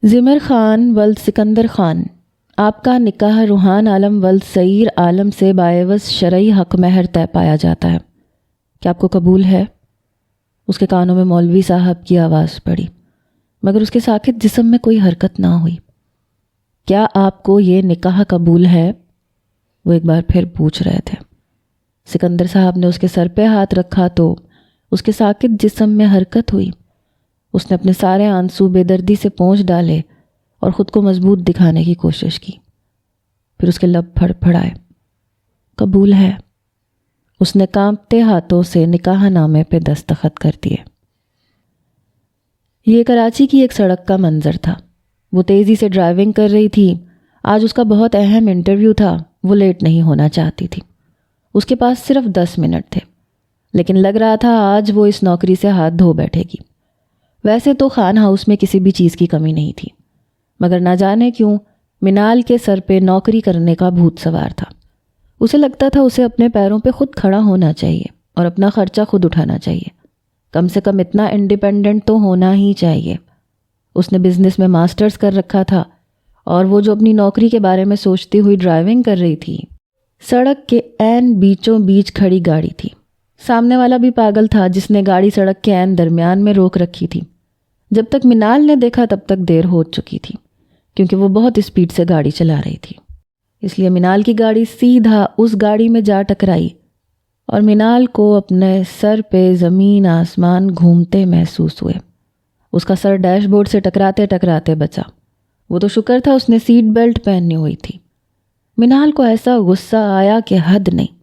زمر خان ولد سکندر خان، آپ کا نکاح روحان عالم ولد سعیر عالم سے باعوض شرعی حق مہر طے پایا جاتا ہے، کیا آپ کو قبول ہے؟ اس کے کانوں میں مولوی صاحب کی آواز پڑی، مگر اس کے ساکت جسم میں کوئی حرکت نہ ہوئی۔ کیا آپ کو یہ نکاح قبول ہے؟ وہ ایک بار پھر پوچھ رہے تھے۔ سکندر صاحب نے اس کے سر پہ ہاتھ رکھا تو اس کے ساکت جسم میں حرکت ہوئی۔ اس نے اپنے سارے آنسو بے دردی سے پونچھ ڈالے اور خود کو مضبوط دکھانے کی کوشش کی۔ پھر اس کے لب پھڑ پھڑائے۔ قبول ہے۔ اس نے کانپتے ہاتھوں سے نکاح نامے پہ دستخط کر دیے۔ یہ کراچی کی ایک سڑک کا منظر تھا۔ وہ تیزی سے ڈرائیونگ کر رہی تھی۔ آج اس کا بہت اہم انٹرویو تھا، وہ لیٹ نہیں ہونا چاہتی تھی۔ اس کے پاس صرف 10 منٹ تھے، لیکن لگ رہا تھا آج وہ اس نوکری سے ہاتھ دھو بیٹھے گی۔ ویسے تو خان ہاؤس میں کسی بھی چیز کی کمی نہیں تھی، مگر نہ جانے کیوں منال کے سر پہ نوکری کرنے کا بھوت سوار تھا۔ اسے لگتا تھا اسے اپنے پیروں پہ خود کھڑا ہونا چاہیے اور اپنا خرچہ خود اٹھانا چاہیے۔ کم سے کم اتنا انڈیپینڈنٹ تو ہونا ہی چاہیے۔ اس نے بزنس میں ماسٹرز کر رکھا تھا، اور وہ جو اپنی نوکری کے بارے میں سوچتی ہوئی ڈرائیونگ کر رہی تھی، سڑک کے عین بیچوں بیچ کھڑی گاڑی تھی۔ سامنے والا بھی پاگل تھا جس نے گاڑی سڑک کے عین درمیان میں روک رکھی تھی۔ جب تک منال نے دیکھا تب تک دیر ہو چکی تھی، کیونکہ وہ بہت اسپیڈ سے گاڑی چلا رہی تھی۔ اس لیے منال کی گاڑی سیدھا اس گاڑی میں جا ٹکرائی، اور منال کو اپنے سر پہ زمین آسمان گھومتے محسوس ہوئے۔ اس کا سر ڈیش بورڈ سے ٹکراتے ٹکراتے بچا۔ وہ تو شکر تھا اس نے سیٹ بیلٹ پہنی ہوئی تھی۔ منال کو ایسا غصہ آیا کہ حد نہیں۔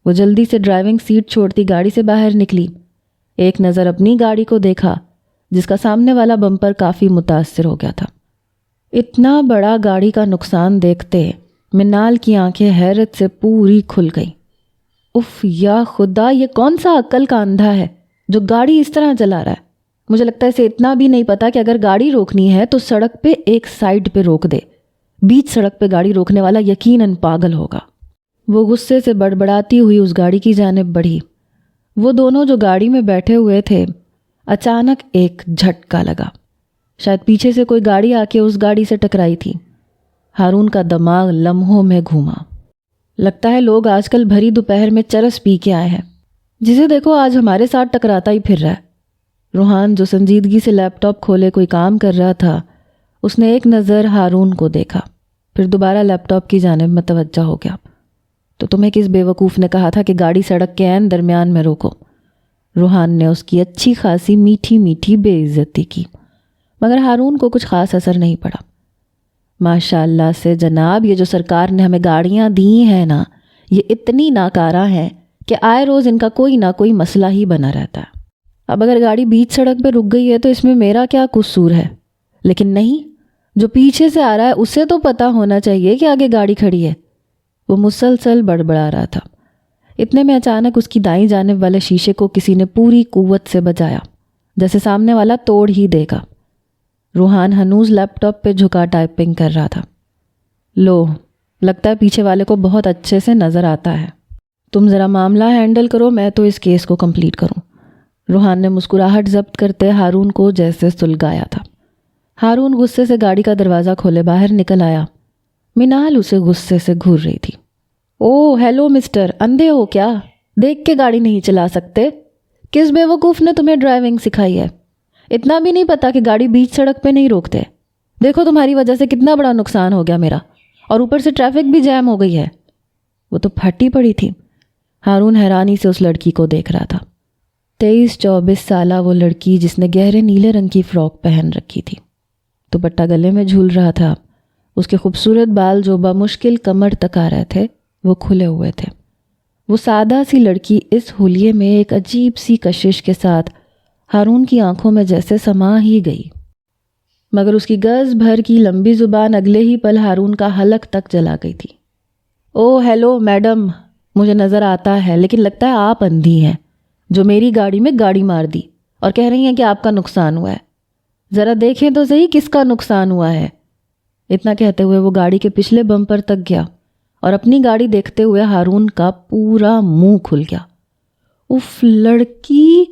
وہ جلدی سے ڈرائیونگ سیٹ چھوڑتی گاڑی سے باہر نکلی۔ ایک نظر اپنی گاڑی کو دیکھا، جس کا سامنے والا بمپر کافی متاثر ہو گیا تھا۔ اتنا بڑا گاڑی کا نقصان دیکھتے منال کی آنکھیں حیرت سے پوری کھل گئیں۔ اف یا خدا، یہ کون سا عقل کا اندھا ہے جو گاڑی اس طرح چلا رہا ہے؟ مجھے لگتا ہے اسے اتنا بھی نہیں پتا کہ اگر گاڑی روکنی ہے تو سڑک پہ ایک سائیڈ پہ روک دے۔ بیچ سڑک پہ گاڑی روکنے والا یقیناً پاگل ہوگا۔ وہ غصے سے بڑبڑاتی ہوئی اس گاڑی کی جانب بڑھی۔ وہ دونوں جو گاڑی میں بیٹھے ہوئے تھے، اچانک ایک جھٹکا لگا۔ شاید پیچھے سے کوئی گاڑی آ کے اس گاڑی سے ٹکرائی تھی۔ ہارون کا دماغ لمحوں میں گھوما۔ لگتا ہے لوگ آج کل بھری دوپہر میں چرس پی کے آئے ہیں، جسے دیکھو آج ہمارے ساتھ ٹکراتا ہی پھر رہا ہے۔ روحان جو سنجیدگی سے لیپ ٹاپ کھولے کوئی کام کر رہا تھا، اس نے ایک نظر ہارون کو دیکھا، پھر دوبارہ لیپ ٹاپ کی جانب متوجہ ہو گیا۔ تو تمہیں کس بے وقوف نے کہا تھا کہ گاڑی سڑک کے عین درمیان میں روکو؟ روحان نے اس کی اچھی خاصی میٹھی میٹھی بے عزتی کی، مگر ہارون کو کچھ خاص اثر نہیں پڑا۔ ماشاء اللہ سے جناب، یہ جو سرکار نے ہمیں گاڑیاں دی ہیں نا، یہ اتنی ناکارہ ہیں کہ آئے روز ان کا کوئی نہ کوئی مسئلہ ہی بنا رہتا ہے۔ اب اگر گاڑی بیچ سڑک پہ رک گئی ہے تو اس میں میرا کیا قصور ہے؟ لیکن نہیں، جو پیچھے سے آ رہا ہے اسے تو پتہ ہونا چاہیے کہ آگے گاڑی کھڑی ہے۔ وہ مسلسل بڑبڑا رہا تھا۔ اتنے میں اچانک اس کی دائیں جانب والے شیشے کو کسی نے پوری قوت سے بجایا، جیسے سامنے والا توڑ ہی دے گا۔ روحان ہنوز لیپ ٹاپ پہ جھکا ٹائپنگ کر رہا تھا۔ لو، لگتا ہے پیچھے والے کو بہت اچھے سے نظر آتا ہے۔ تم ذرا معاملہ ہینڈل کرو، میں تو اس کیس کو کمپلیٹ کروں۔ روحان نے مسکراہٹ ضبط کرتے ہارون کو جیسے سلگایا تھا۔ ہارون غصے سے گاڑی کا دروازہ کھولے باہر نکل آیا۔ منال اسے غصے سے گھور رہی تھی۔ او ہیلو مسٹر، اندھے ہو کیا؟ دیکھ کے گاڑی نہیں چلا سکتے؟ کس بے وقوف نے تمہیں ڈرائیونگ سکھائی ہے؟ اتنا بھی نہیں پتا کہ گاڑی بیچ سڑک پہ نہیں روکتے؟ دیکھو تمہاری وجہ سے کتنا بڑا نقصان ہو گیا میرا، اور اوپر سے ٹریفک بھی جام ہو گئی ہے۔ وہ تو پھٹی پڑی تھی۔ ہارون حیرانی سے اس لڑکی کو دیکھ رہا تھا۔ 23-24 سالہ وہ لڑکی جس نے گہرے نیلے رنگ کی فراک پہن رکھی تھی، دوپٹہ گلے میں جھول رہا تھا۔ اس کے خوبصورت بال جو بمشکل کمر تک آ رہے تھے وہ کھلے ہوئے تھے۔ وہ سادہ سی لڑکی اس حلیے میں ایک عجیب سی کشش کے ساتھ ہارون کی آنکھوں میں جیسے سما ہی گئی، مگر اس کی گز بھر کی لمبی زبان اگلے ہی پل ہارون کا حلق تک جلا گئی تھی۔ او ہیلو میڈم، مجھے نظر آتا ہے، لیکن لگتا ہے آپ اندھی ہیں جو میری گاڑی میں گاڑی مار دی اور کہہ رہی ہیں کہ آپ کا نقصان ہوا ہے۔ ذرا دیکھیں تو صحیح کس کا نقصان ہوا ہے۔ اتنا کہتے ہوئے وہ گاڑی کے پچھلے بمپر تک گیا اور اپنی گاڑی دیکھتے ہوئے ہارون کا پورا منہ کھل گیا۔ اف لڑکی،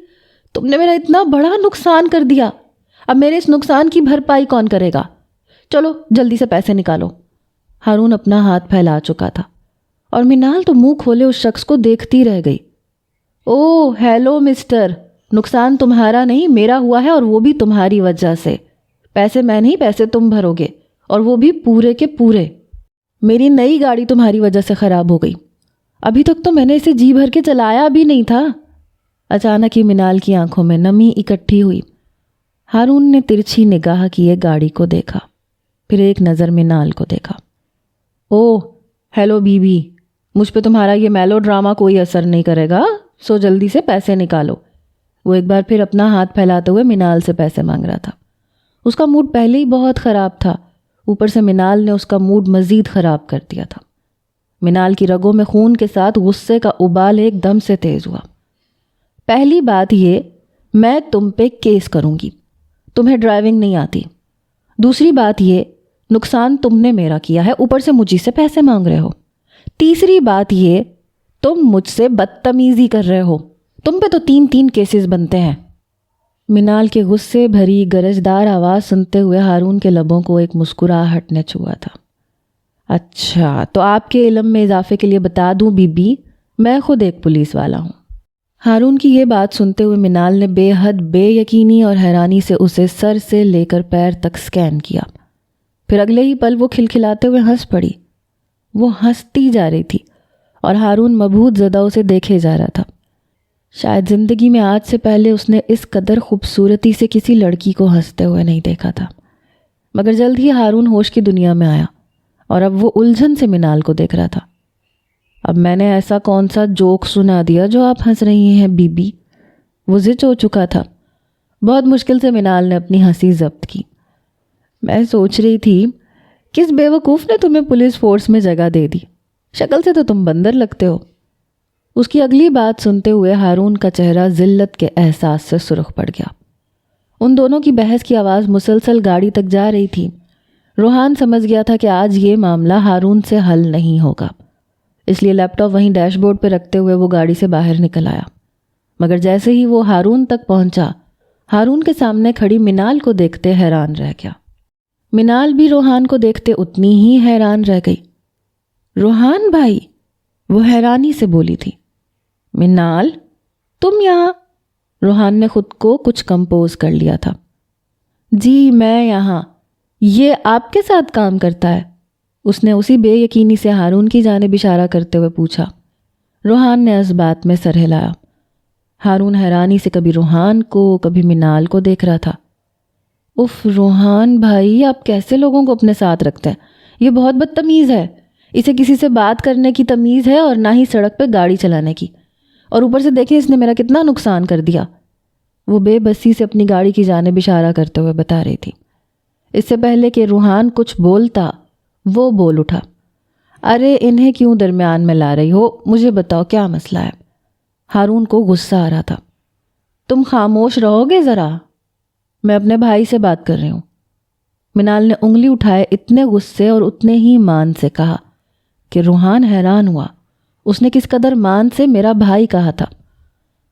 تم نے میرا اتنا بڑا نقصان کر دیا، اب میرے اس نقصان کی بھرپائی کون کرے گا؟ چلو جلدی سے پیسے نکالو۔ ہارون اپنا ہاتھ پھیلا چکا تھا اور منال تو منہ کھولے اس شخص کو دیکھتی رہ گئی۔ او ہیلو مسٹر، نقصان تمہارا نہیں میرا ہوا ہے، اور وہ بھی تمہاری وجہ سے۔ پیسے میں نہیں، پیسے تم بھرو گے، اور وہ بھی پورے کے پورے۔ میری نئی گاڑی تمہاری وجہ سے خراب ہو گئی، ابھی تک تو میں نے اسے جی بھر کے چلایا بھی نہیں تھا۔ اچانک ہی منال کی آنکھوں میں نمی اکٹھی ہوئی۔ ہارون نے ترچھی نگاہ کیے گاڑی کو دیکھا، پھر ایک نظر منال کو دیکھا۔ او ہیلو بی بی، مجھ پہ تمہارا یہ میلو ڈرامہ کوئی اثر نہیں کرے گا، سو جلدی سے پیسے نکالو۔ وہ ایک بار پھر اپنا ہاتھ پھیلاتے ہوئے منال سے پیسے مانگ رہا تھا۔ اس کا موڈ پہلے ہی بہت خراب تھا، اوپر سے منال نے اس کا موڈ مزید خراب کر دیا تھا۔ منال کی رگوں میں خون کے ساتھ غصے کا ابال ایک دم سے تیز ہوا۔ پہلی بات یہ، میں تم پہ کیس کروں گی، تمہیں ڈرائیونگ نہیں آتی۔ دوسری بات یہ، نقصان تم نے میرا کیا ہے، اوپر سے مجھ سے پیسے مانگ رہے ہو۔ تیسری بات یہ، تم مجھ سے بدتمیزی کر رہے ہو، تم پہ تو 3 کیسز بنتے ہیں۔ منال کے غصے بھری گرجدار آواز سنتے ہوئے ہارون کے لبوں کو ایک مسکراہٹ نے چھوا تھا۔ اچھا، تو آپ کے علم میں اضافے کے لیے بتا دوں بی بی، میں خود ایک پولیس والا ہوں۔ ہارون کی یہ بات سنتے ہوئے منال نے بے حد بے یقینی اور حیرانی سے اسے سر سے لے کر پیر تک سکین کیا۔ پھر اگلے ہی پل وہ کھلکھلاتے ہوئے ہنس پڑی۔ وہ ہنستی جا رہی تھی اور ہارون مبہوت زدہ اسے دیکھے جا رہا تھا۔ شاید زندگی میں آج سے پہلے اس نے اس قدر خوبصورتی سے کسی لڑکی کو ہنستے ہوئے نہیں دیکھا تھا۔ مگر جلد ہی ہارون ہوش کی دنیا میں آیا اور اب وہ الجھن سے منال کو دیکھ رہا تھا۔ اب میں نے ایسا کون سا جوک سنا دیا جو آپ ہنس رہی ہیں بی بی؟ وہ زچ ہو چکا تھا۔ بہت مشکل سے منال نے اپنی ہنسی ضبط کی۔ میں سوچ رہی تھی، کس بیوقوف نے تمہیں پولیس فورس میں جگہ دے دی؟ شکل سے تو تم بندر لگتے ہو۔ اس کی اگلی بات سنتے ہوئے ہارون کا چہرہ ذلت کے احساس سے سرخ پڑ گیا۔ ان دونوں کی بحث کی آواز مسلسل گاڑی تک جا رہی تھی۔ روحان سمجھ گیا تھا کہ آج یہ معاملہ ہارون سے حل نہیں ہوگا، اس لیے لیپ ٹاپ وہیں ڈیش بورڈ پہ رکھتے ہوئے وہ گاڑی سے باہر نکل آیا۔ مگر جیسے ہی وہ ہارون تک پہنچا، ہارون کے سامنے کھڑی منال کو دیکھتے حیران رہ گیا۔ منال بھی روحان کو دیکھتے اتنی ہی حیران رہ گئی۔ روحان بھائی، وہ حیرانی سے بولی تھی۔ منال، تم یہاں؟ روحان نے خود کو کچھ کمپوز کر لیا تھا۔ جی میں یہاں، یہ آپ کے ساتھ کام کرتا ہے؟ اس نے اسی بے یقینی سے ہارون کی جانب اشارہ کرتے ہوئے پوچھا۔ روحان نے اس بات میں سر ہلایا۔ ہارون حیرانی سے کبھی روحان کو کبھی منال کو دیکھ رہا تھا۔ اف روحان بھائی، آپ کیسے لوگوں کو اپنے ساتھ رکھتے ہیں؟ یہ بہت بدتمیز ہے۔ اسے کسی سے بات کرنے کی تمیز ہے اور نہ ہی سڑک پہ گاڑی چلانے کی، اور اوپر سے دیکھیں اس نے میرا کتنا نقصان کر دیا۔ وہ بے بسی سے اپنی گاڑی کی جانب اشارہ کرتے ہوئے بتا رہی تھی۔ اس سے پہلے کہ روحان کچھ بولتا، وہ بول اٹھا۔ ارے انہیں کیوں درمیان میں لا رہی ہو؟ مجھے بتاؤ کیا مسئلہ ہے؟ ہارون کو غصہ آ رہا تھا۔ تم خاموش رہو گے ذرا؟ میں اپنے بھائی سے بات کر رہی ہوں۔ منال نے انگلی اٹھائے اتنے غصے اور اتنے ہی مان سے کہا کہ روحان حیران ہوا۔ اس نے کس قدر مان سے میرا بھائی کہا تھا۔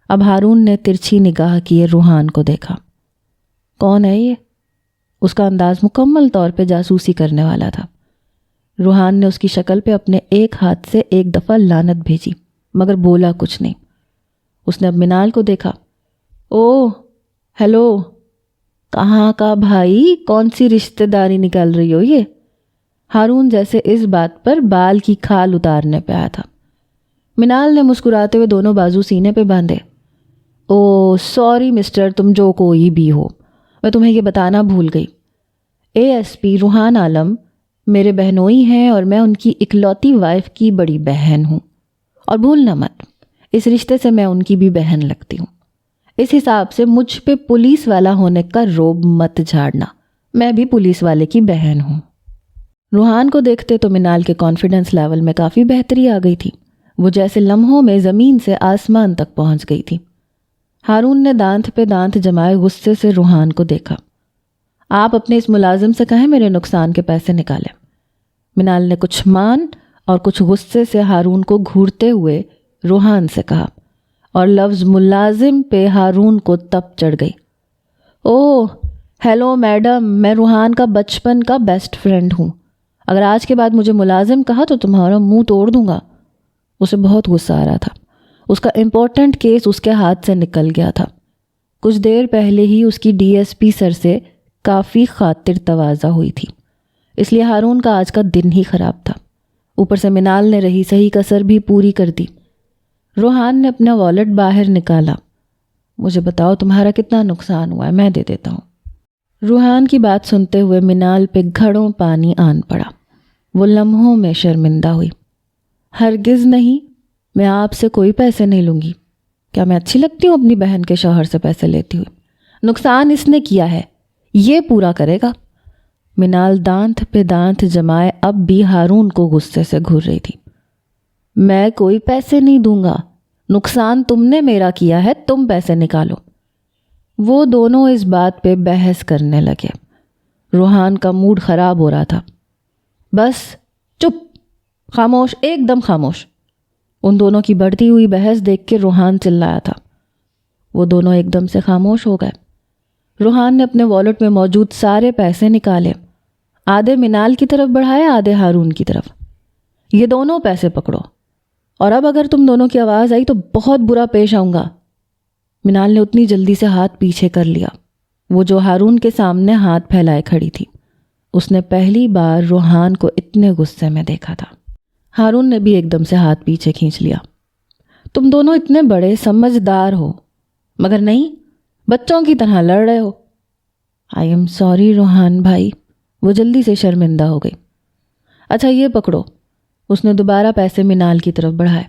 اب ہارون نے ترچھی نگاہ کیے روحان کو دیکھا۔ کون ہے یہ؟ اس کا انداز مکمل طور پہ جاسوسی کرنے والا تھا۔ روحان نے اس کی شکل پہ اپنے ایک ہاتھ سے ایک دفعہ لعنت بھیجی، مگر بولا کچھ نہیں۔ اس نے اب منال کو دیکھا۔ او ہیلو، کہاں کا بھائی؟ کون سی رشتہ داری نکال رہی ہو یہ؟ ہارون جیسے اس بات پر بال کی کھال اتارنے پہ آیا تھا۔ منال نے مسکراتے ہوئے دونوں بازو سینے پہ باندھے۔ او سوری مسٹر، تم جو کوئی بھی ہو، میں تمہیں یہ بتانا بھول گئی۔ اے ایس پی روحان عالم میرے بہنوئی ہیں اور میں ان کی اکلوتی وائف کی بڑی بہن ہوں، اور بھولنا مت، اس رشتے سے میں ان کی بھی بہن لگتی ہوں۔ اس حساب سے مجھ پہ پولیس والا ہونے کا روب مت جھاڑنا، میں بھی پولیس والے کی بہن ہوں۔ روحان کو دیکھتے تو منال کے کانفیڈنس لیول میں کافی بہتری آ گئی تھی۔ وہ جیسے لمحوں میں زمین سے آسمان تک پہنچ گئی تھی۔ ہارون نے دانت پہ دانت جمائے غصے سے روحان کو دیکھا۔ آپ اپنے اس ملازم سے کہیں میرے نقصان کے پیسے نکالیں۔ منال نے کچھ مان اور کچھ غصے سے ہارون کو گھورتے ہوئے روحان سے کہا، اور لفظ ملازم پہ ہارون کو تپ چڑھ گئی۔ اوہ ہیلو میڈم، میں روحان کا بچپن کا بیسٹ فرینڈ ہوں، اگر آج کے بعد مجھے ملازم کہا تو تمہارا منہ توڑ دوں گا۔ اسے بہت غصہ آ رہا تھا، اس کا امپورٹنٹ کیس اس کے ہاتھ سے نکل گیا تھا۔ کچھ دیر پہلے ہی اس کی ڈی ایس پی سر سے کافی خاطر تواضع ہوئی تھی، اس لیے ہارون کا آج کا دن ہی خراب تھا۔ اوپر سے منال نے رہی صحیح کسر بھی پوری کر دی۔ روحان نے اپنا والیٹ باہر نکالا۔ مجھے بتاؤ تمہارا کتنا نقصان ہوا ہے، میں دے دیتا ہوں۔ روحان کی بات سنتے ہوئے منال پہ گھڑوں پانی آن پڑا۔ وہ لمحوں میں شرمندہ ہوئی۔ ہرگز نہیں، میں آپ سے کوئی پیسے نہیں لوں گی۔ کیا میں اچھی لگتی ہوں اپنی بہن کے شوہر سے پیسے لیتی ہوئی؟ نقصان اس نے کیا ہے، یہ پورا کرے گا۔ منال دانت پہ دانت جمائے اب بھی ہارون کو غصے سے گھور رہی تھی۔ میں کوئی پیسے نہیں دوں گا، نقصان تم نے میرا کیا ہے، تم پیسے نکالو۔ وہ دونوں اس بات پہ بحث کرنے لگے۔ روحان کا موڈ خراب ہو رہا تھا۔ بس چپ، خاموش، ایک دم خاموش۔ ان دونوں کی بڑھتی ہوئی بحث دیکھ کے روحان چلایا تھا۔ وہ دونوں ایک دم سے خاموش ہو گئے۔ روحان نے اپنے والیٹ میں موجود سارے پیسے نکالے، آدھے منال کی طرف بڑھائے، آدھے ہارون کی طرف۔ یہ دونوں پیسے پکڑو، اور اب اگر تم دونوں کی آواز آئی تو بہت برا پیش آؤں گا۔ منال نے اتنی جلدی سے ہاتھ پیچھے کر لیا، وہ جو ہارون کے سامنے ہاتھ پھیلائے کھڑی تھی۔ اس نے پہلی بار روحان کو اتنے غصے میں دیکھا تھا۔ ہارون نے بھی ایک دم سے ہاتھ پیچھے کھینچ لیا۔ تم دونوں اتنے بڑے سمجھدار ہو، مگر نہیں، بچوں کی طرح لڑ رہے ہو۔ آئی ایم سوری روحان بھائی، وہ جلدی سے شرمندہ ہو گئی۔ اچھا یہ پکڑو، اس نے دوبارہ پیسے منال کی طرف بڑھائے۔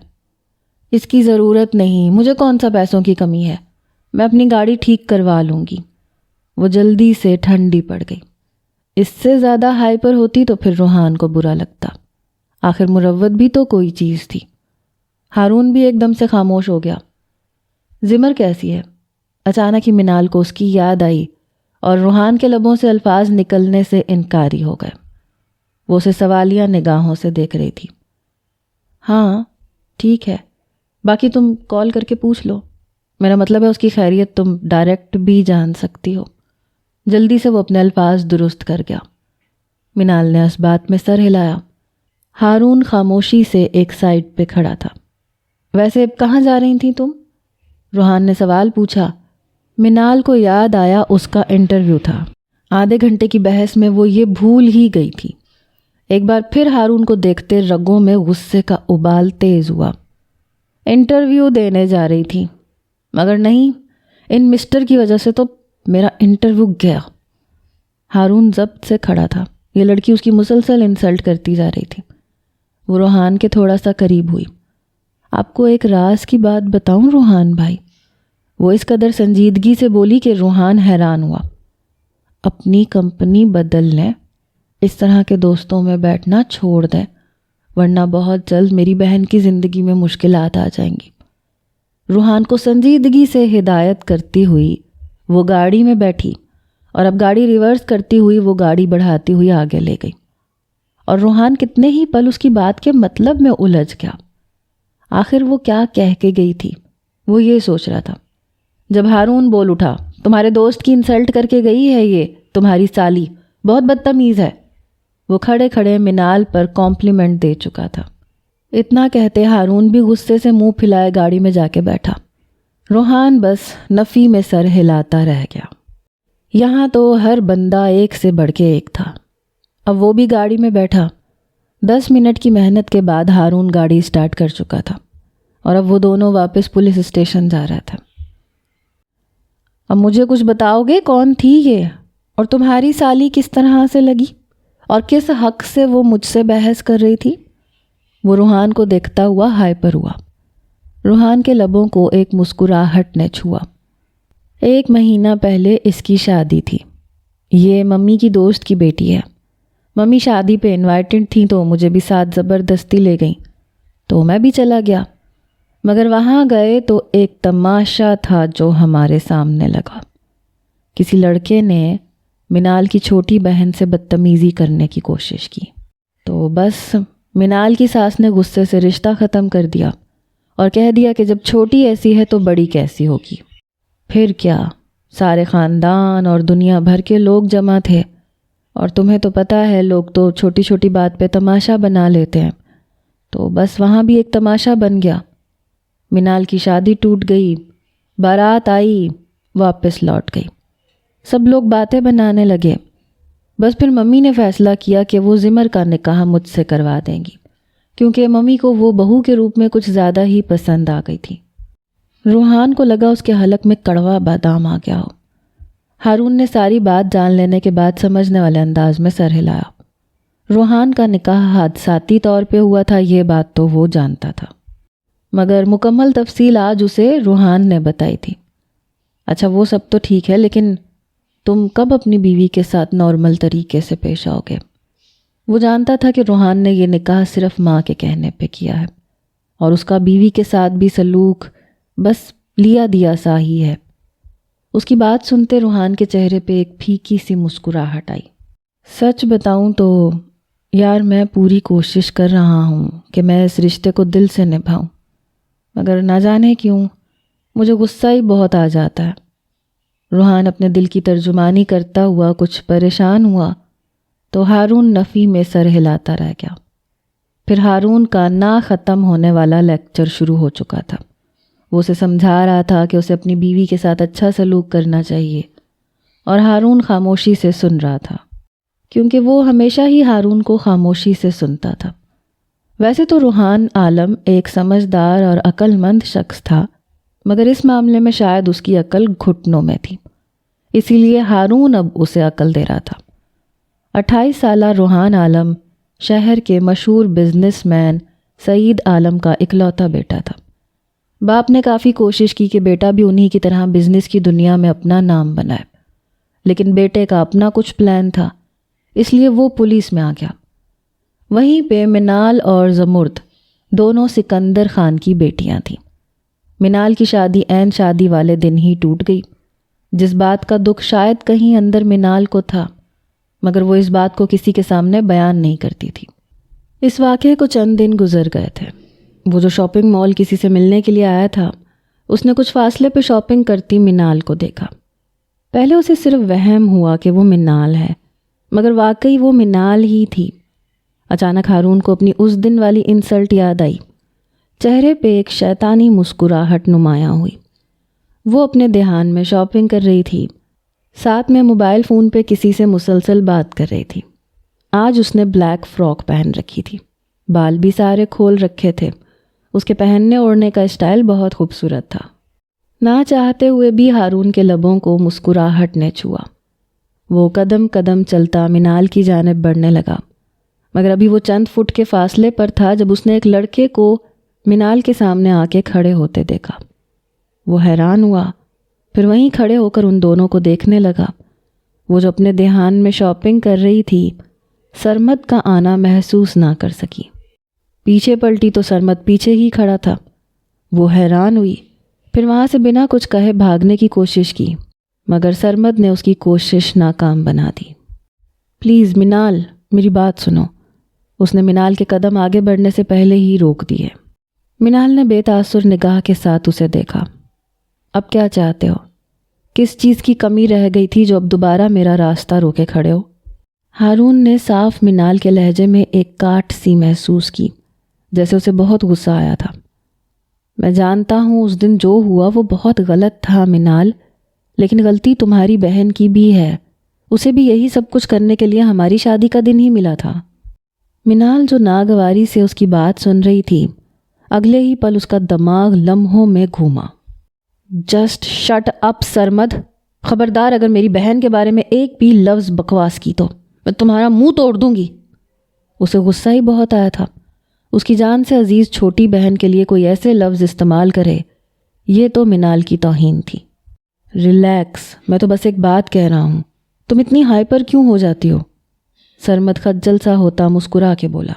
اس کی ضرورت نہیں، مجھے کون سا پیسوں کی کمی ہے، میں اپنی گاڑی ٹھیک کروا لوں گی۔ وہ جلدی سے ٹھنڈی پڑ گئی۔ اس سے زیادہ ہائپر ہوتی تو پھر روحان کو برا لگتا، آخر مروت بھی تو کوئی چیز تھی۔ ہارون بھی ایک دم سے خاموش ہو گیا۔ زمر کیسی ہے؟ اچانک ہی منال کو اس کی یاد آئی اور روحان کے لبوں سے الفاظ نکلنے سے انکاری ہو گئے۔ وہ اسے سوالیہ نگاہوں سے دیکھ رہی تھی۔ ہاں ٹھیک ہے، باقی تم کال کر کے پوچھ لو، میرا مطلب ہے اس کی خیریت تم ڈائریکٹ بھی جان سکتی ہو۔ جلدی سے وہ اپنے الفاظ درست کر گیا۔ منال نے اس بات میں سر ہلایا۔ ہارون خاموشی سے ایک سائڈ پہ کھڑا تھا۔ ویسے کہاں جا رہی تھیں تم؟ روحان نے سوال پوچھا۔ منال کو یاد آیا اس کا انٹرویو تھا۔ آدھے گھنٹے کی بحث میں وہ یہ بھول ہی گئی تھی۔ ایک بار پھر ہارون کو دیکھتے رگوں میں غصے کا ابال تیز ہوا۔ انٹرویو دینے جا رہی تھی، مگر نہیں، ان مسٹر کی وجہ سے تو میرا انٹرویو گیا۔ ہارون ضبط سے کھڑا تھا، یہ لڑکی اس کی مسلسل انسلٹ کرتی جا رہی تھی۔ وہ روحان کے تھوڑا سا قریب ہوئی۔ آپ کو ایک راز کی بات بتاؤں روحان بھائی؟ وہ اس قدر سنجیدگی سے بولی کہ روحان حیران ہوا۔ اپنی کمپنی بدل لیں، اس طرح کے دوستوں میں بیٹھنا چھوڑ دیں، ورنہ بہت جلد میری بہن کی زندگی میں مشکلات آ جائیں گی۔ روحان کو سنجیدگی سے ہدایت کرتی ہوئی وہ گاڑی میں بیٹھی، اور اب گاڑی ریورس کرتی ہوئی وہ گاڑی بڑھاتی ہوئی آگے لے گئی۔ اور روحان کتنے ہی پل اس کی بات کے مطلب میں الجھ گیا۔ آخر وہ کیا کہہ کے گئی تھی؟ وہ یہ سوچ رہا تھا جب ہارون بول اٹھا، تمہارے دوست کی انسلٹ کر کے گئی ہے یہ تمہاری سالی، بہت بدتمیز ہے۔ وہ کھڑے کھڑے منال پر کمپلیمنٹ دے چکا تھا۔ اتنا کہتے ہارون بھی غصے سے منہ پھلائے گاڑی میں جا کے بیٹھا۔ روحان بس نفی میں سر ہلاتا رہ گیا۔ یہاں تو ہر بندہ ایک سے بڑھ کے ایک تھا۔ اب وہ بھی گاڑی میں بیٹھا۔ 10 منٹ کی محنت کے بعد ہارون گاڑی سٹارٹ کر چکا تھا، اور اب وہ دونوں واپس پولیس اسٹیشن جا رہا تھا۔ اب مجھے کچھ بتاؤ گے کون تھی یہ، اور تمہاری سالی کس طرح سے لگی، اور کس حق سے وہ مجھ سے بحث کر رہی تھی؟ وہ روحان کو دیکھتا ہوا ہائپر ہوا۔ روحان کے لبوں کو ایک مسکراہٹ نے چھوا۔ 1 مہینہ پہلے اس کی شادی تھی۔ یہ ممی کی دوست کی بیٹی ہے۔ ممی شادی پہ انوائٹڈ تھیں تو مجھے بھی ساتھ زبردستی لے گئیں، تو میں بھی چلا گیا۔ مگر وہاں گئے تو ایک تماشا تھا جو ہمارے سامنے لگا۔ کسی لڑکے نے منال کی چھوٹی بہن سے بدتمیزی کرنے کی کوشش کی، تو بس منال کی ساس نے غصے سے رشتہ ختم کر دیا اور کہہ دیا کہ جب چھوٹی ایسی ہے تو بڑی کیسی ہوگی۔ پھر کیا، سارے خاندان اور دنیا بھر کے لوگ جمع تھے، اور تمہیں تو پتہ ہے لوگ تو چھوٹی چھوٹی بات پہ تماشا بنا لیتے ہیں، تو بس وہاں بھی ایک تماشا بن گیا۔ منال کی شادی ٹوٹ گئی، بارات آئی، واپس لوٹ گئی، سب لوگ باتیں بنانے لگے۔ بس پھر ممی نے فیصلہ کیا کہ وہ زمر کا نکاح مجھ سے کروا دیں گی، کیونکہ ممی کو وہ بہو کے روپ میں کچھ زیادہ ہی پسند آ گئی تھی۔ روحان کو لگا اس کے حلق میں کڑوا بادام آ گیا ہو۔ ہارون نے ساری بات جان لینے کے بعد سمجھنے والے انداز میں سر ہلایا۔ روحان کا نکاح حادثاتی طور پہ ہوا تھا، یہ بات تو وہ جانتا تھا، مگر مکمل تفصیل آج اسے روحان نے بتائی تھی۔ اچھا وہ سب تو ٹھیک ہے، لیکن تم کب اپنی بیوی کے ساتھ نارمل طریقے سے پیش آؤ گے؟ وہ جانتا تھا کہ روحان نے یہ نکاح صرف ماں کے کہنے پہ کیا ہے، اور اس کا بیوی کے ساتھ بھی سلوک بس لیا دیا سا ہی ہے۔ اس کی بات سنتے روحان کے چہرے پہ ایک پھیکی سی مسکراہٹ آئی۔ سچ بتاؤں تو یار میں پوری کوشش کر رہا ہوں کہ میں اس رشتے کو دل سے نبھاؤں، مگر نہ جانے کیوں مجھے غصہ ہی بہت آ جاتا ہے۔ روحان اپنے دل کی ترجمانی کرتا ہوا کچھ پریشان ہوا تو ہارون نفی میں سر ہلاتا رہ گیا۔ پھر ہارون کا نہ ختم ہونے والا لیکچر شروع ہو چکا تھا۔ وہ اسے سمجھا رہا تھا کہ اسے اپنی بیوی کے ساتھ اچھا سلوک کرنا چاہیے، اور ہارون خاموشی سے سن رہا تھا، کیونکہ وہ ہمیشہ ہی ہارون کو خاموشی سے سنتا تھا۔ ویسے تو روحان عالم ایک سمجھدار اور عقل مند شخص تھا، مگر اس معاملے میں شاید اس کی عقل گھٹنوں میں تھی، اسی لیے ہارون اب اسے عقل دے رہا تھا۔ 28 سالہ روحان عالم شہر کے مشہور بزنس مین سعید عالم کا اکلوتا بیٹا تھا۔ باپ نے کافی کوشش کی کہ بیٹا بھی انہی کی طرح بزنس کی دنیا میں اپنا نام بنائے، لیکن بیٹے کا اپنا کچھ پلان تھا، اس لیے وہ پولیس میں آ گیا۔ وہیں پہ منال اور زمرد دونوں سکندر خان کی بیٹیاں تھیں۔ منال کی شادی عین شادی والے دن ہی ٹوٹ گئی، جس بات کا دکھ شاید کہیں اندر منال کو تھا، مگر وہ اس بات کو کسی کے سامنے بیان نہیں کرتی تھی۔ اس واقعے کو چند دن گزر گئے تھے۔ وہ جو شاپنگ مال کسی سے ملنے کے لیے آیا تھا، اس نے کچھ فاصلے پہ شاپنگ کرتی منال کو دیکھا۔ پہلے اسے صرف وہم ہوا کہ وہ منال ہے، مگر واقعی وہ منال ہی تھی۔ اچانک ہارون کو اپنی اس دن والی انسلٹ یاد آئی۔ چہرے پہ ایک شیطانی مسکراہٹ نمایاں ہوئی۔ وہ اپنے دھیان میں شاپنگ کر رہی تھی، ساتھ میں موبائل فون پہ کسی سے مسلسل بات کر رہی تھی۔ آج اس نے بلیک فراک پہن رکھی تھی، بال بھی سارے کھول رکھے تھے۔ اس کے پہننے اوڑھنے کا اسٹائل بہت خوبصورت تھا۔ نہ چاہتے ہوئے بھی ہارون کے لبوں کو مسکراہٹ نے چھوا۔ وہ قدم قدم چلتا منال کی جانب بڑھنے لگا، مگر ابھی وہ چند فٹ کے فاصلے پر تھا جب اس نے ایک لڑکے کو منال کے سامنے آ کے کھڑے ہوتے دیکھا۔ وہ حیران ہوا، پھر وہیں کھڑے ہو کر ان دونوں کو دیکھنے لگا۔ وہ جو اپنے دھیان میں شاپنگ کر رہی تھی، سرمد کا آنا محسوس نہ کر سکی۔ پیچھے پلٹی تو سرمد پیچھے ہی کھڑا تھا۔ وہ حیران ہوئی، پھر وہاں سے بنا کچھ کہے بھاگنے کی کوشش کی، مگر سرمد نے اس کی کوشش ناکام بنا دی۔ پلیز منال، میری بات سنو۔ اس نے منال کے قدم آگے بڑھنے سے پہلے ہی روک دیے۔ منال نے بے تاثر نگاہ کے ساتھ اسے دیکھا۔ اب کیا چاہتے ہو؟ کس چیز کی کمی رہ گئی تھی جو اب دوبارہ میرا راستہ روکے کھڑے ہو؟ ہارون نے صاف منال کے لہجے میں ایک کاٹ سی محسوس کی، جیسے اسے بہت غصہ آیا تھا۔ میں جانتا ہوں اس دن جو ہوا وہ بہت غلط تھا منال، لیکن غلطی تمہاری بہن کی بھی ہے۔ اسے بھی یہی سب کچھ کرنے کے لیے ہماری شادی کا دن ہی ملا تھا۔ منال جو ناگواری سے اس کی بات سن رہی تھی، اگلے ہی پل اس کا دماغ لمحوں میں گھوما۔ جسٹ شٹ اپ سرمد، خبردار اگر میری بہن کے بارے میں ایک بھی لفظ بکواس کی تو میں تمہارا منہ توڑ دوں گی۔ اسے غصہ ہی بہت آیا تھا۔ اس کی جان سے عزیز چھوٹی بہن کے لیے کوئی ایسے لفظ استعمال کرے، یہ تو منال کی توہین تھی۔ ریلیکس، میں تو بس ایک بات کہہ رہا ہوں، تم اتنی ہائپر کیوں ہو جاتی ہو؟ سرمد خجل سا ہوتا مسکرا کے بولا۔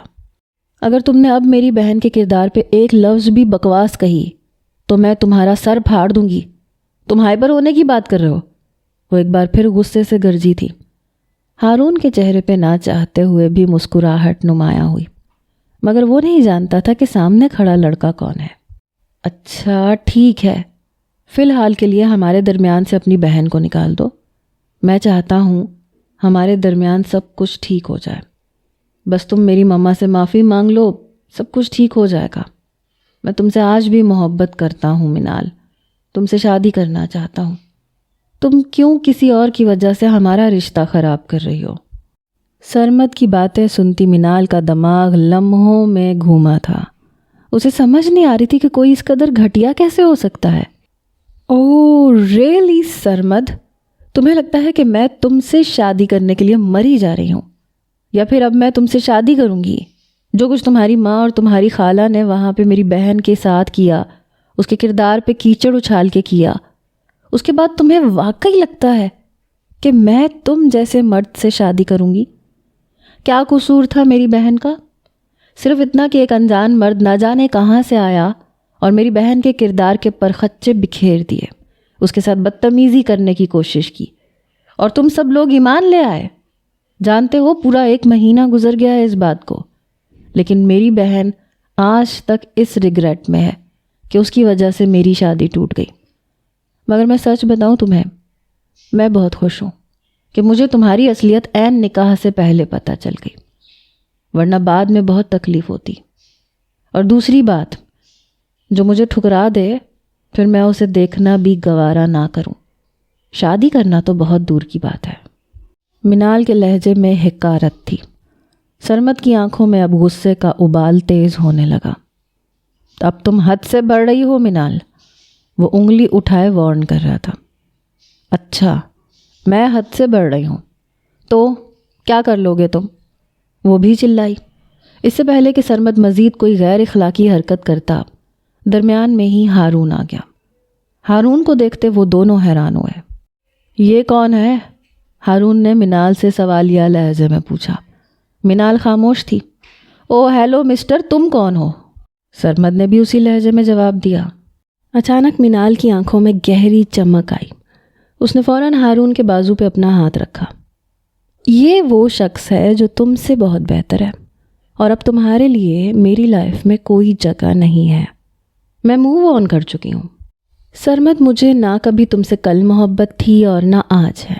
اگر تم نے اب میری بہن کے کردار پہ ایک لفظ بھی بکواس کہی تو میں تمہارا سر پھاڑ دوں گی۔ تم ہائپر ہونے کی بات کر رہے ہو؟ وہ ایک بار پھر غصے سے گرجی تھی۔ ہارون کے چہرے پہ نہ چاہتے ہوئے بھی مسکراہٹ نمایاں ہوئی، مگر وہ نہیں جانتا تھا کہ سامنے کھڑا لڑکا کون ہے۔ اچھا ٹھیک ہے، فی الحال کے لیے ہمارے درمیان سے اپنی بہن کو نکال دو. میں چاہتا ہوں ہمارے درمیان سب کچھ ٹھیک ہو جائے. بس تم میری مما سے معافی مانگ لو، سب کچھ ٹھیک ہو جائے گا. میں تم سے آج بھی محبت کرتا ہوں منال، تم سے شادی کرنا چاہتا ہوں. تم کیوں کسی اور کی وجہ سے ہمارا رشتہ خراب کر رہی ہو؟ سرمد کی باتیں سنتی منال کا دماغ لمحوں میں گھوما تھا. اسے سمجھ نہیں آ رہی تھی کہ کوئی اس قدر گھٹیا کیسے ہو سکتا ہے. اوہ ریئلی سرمد، تمہیں لگتا ہے کہ میں تم سے شادی کرنے کے لیے مری جا رہی ہوں، یا پھر اب میں تم سے شادی کروں گی؟ جو کچھ تمہاری ماں اور تمہاری خالہ نے وہاں پہ میری بہن کے ساتھ کیا، اس کے کردار پہ کیچڑ اچھال کے کیا، اس کے بعد تمہیں واقعی لگتا ہے کہ میں تم جیسے مرد سے شادی کروں گی؟ کیا قصور تھا میری بہن کا؟ صرف اتنا کہ ایک انجان مرد نہ جانے کہاں سے آیا اور میری بہن کے کردار کے پرخچے بکھیر دیے، اس کے ساتھ بدتمیزی کرنے کی کوشش کی، اور تم سب لوگ ایمان لے آئے. جانتے ہو پورا 1 مہینہ گزر گیا ہے اس بات کو، لیکن میری بہن آج تک اس ریگریٹ میں ہے کہ اس کی وجہ سے میری شادی ٹوٹ گئی. مگر میں سچ بتاؤں تمہیں، میں بہت خوش ہوں کہ مجھے تمہاری اصلیت عین نکاح سے پہلے پتہ چل گئی، ورنہ بعد میں بہت تکلیف ہوتی. اور دوسری بات، جو مجھے ٹھکرا دے پھر میں اسے دیکھنا بھی گوارا نہ کروں. شادی کرنا تو بہت دور کی بات ہے. منال کے لہجے میں حقارت تھی. سرمد کی آنکھوں میں اب غصے کا ابال تیز ہونے لگا. اب تم حد سے بڑھ رہی ہو منال، وہ انگلی اٹھائے وارن کر رہا تھا. اچھا میں حد سے بڑھ رہی ہوں تو کیا کر لو گے تم؟ وہ بھی چلائی. اس سے پہلے کہ سرمد مزید کوئی غیر اخلاقی حرکت کرتا، درمیان میں ہی ہارون آ گیا. ہارون کو دیکھتے وہ دونوں حیران ہوئے. یہ کون ہے؟ ہارون نے منال سے سوالیہ لہجے میں پوچھا. منال خاموش تھی. او ہیلو مسٹر، تم کون ہو؟ سرمد نے بھی اسی لہجے میں جواب دیا. اچانک منال کی آنکھوں میں گہری چمک آئی. اس نے فوراً ہارون کے بازو پہ اپنا ہاتھ رکھا. یہ وہ شخص ہے جو تم سے بہت بہتر ہے، اور اب تمہارے لیے میری لائف میں کوئی جگہ نہیں ہے. میں موو آن کر چکی ہوں. سرمد، مجھے نہ کبھی تم سے کل محبت تھی اور نہ آج ہے.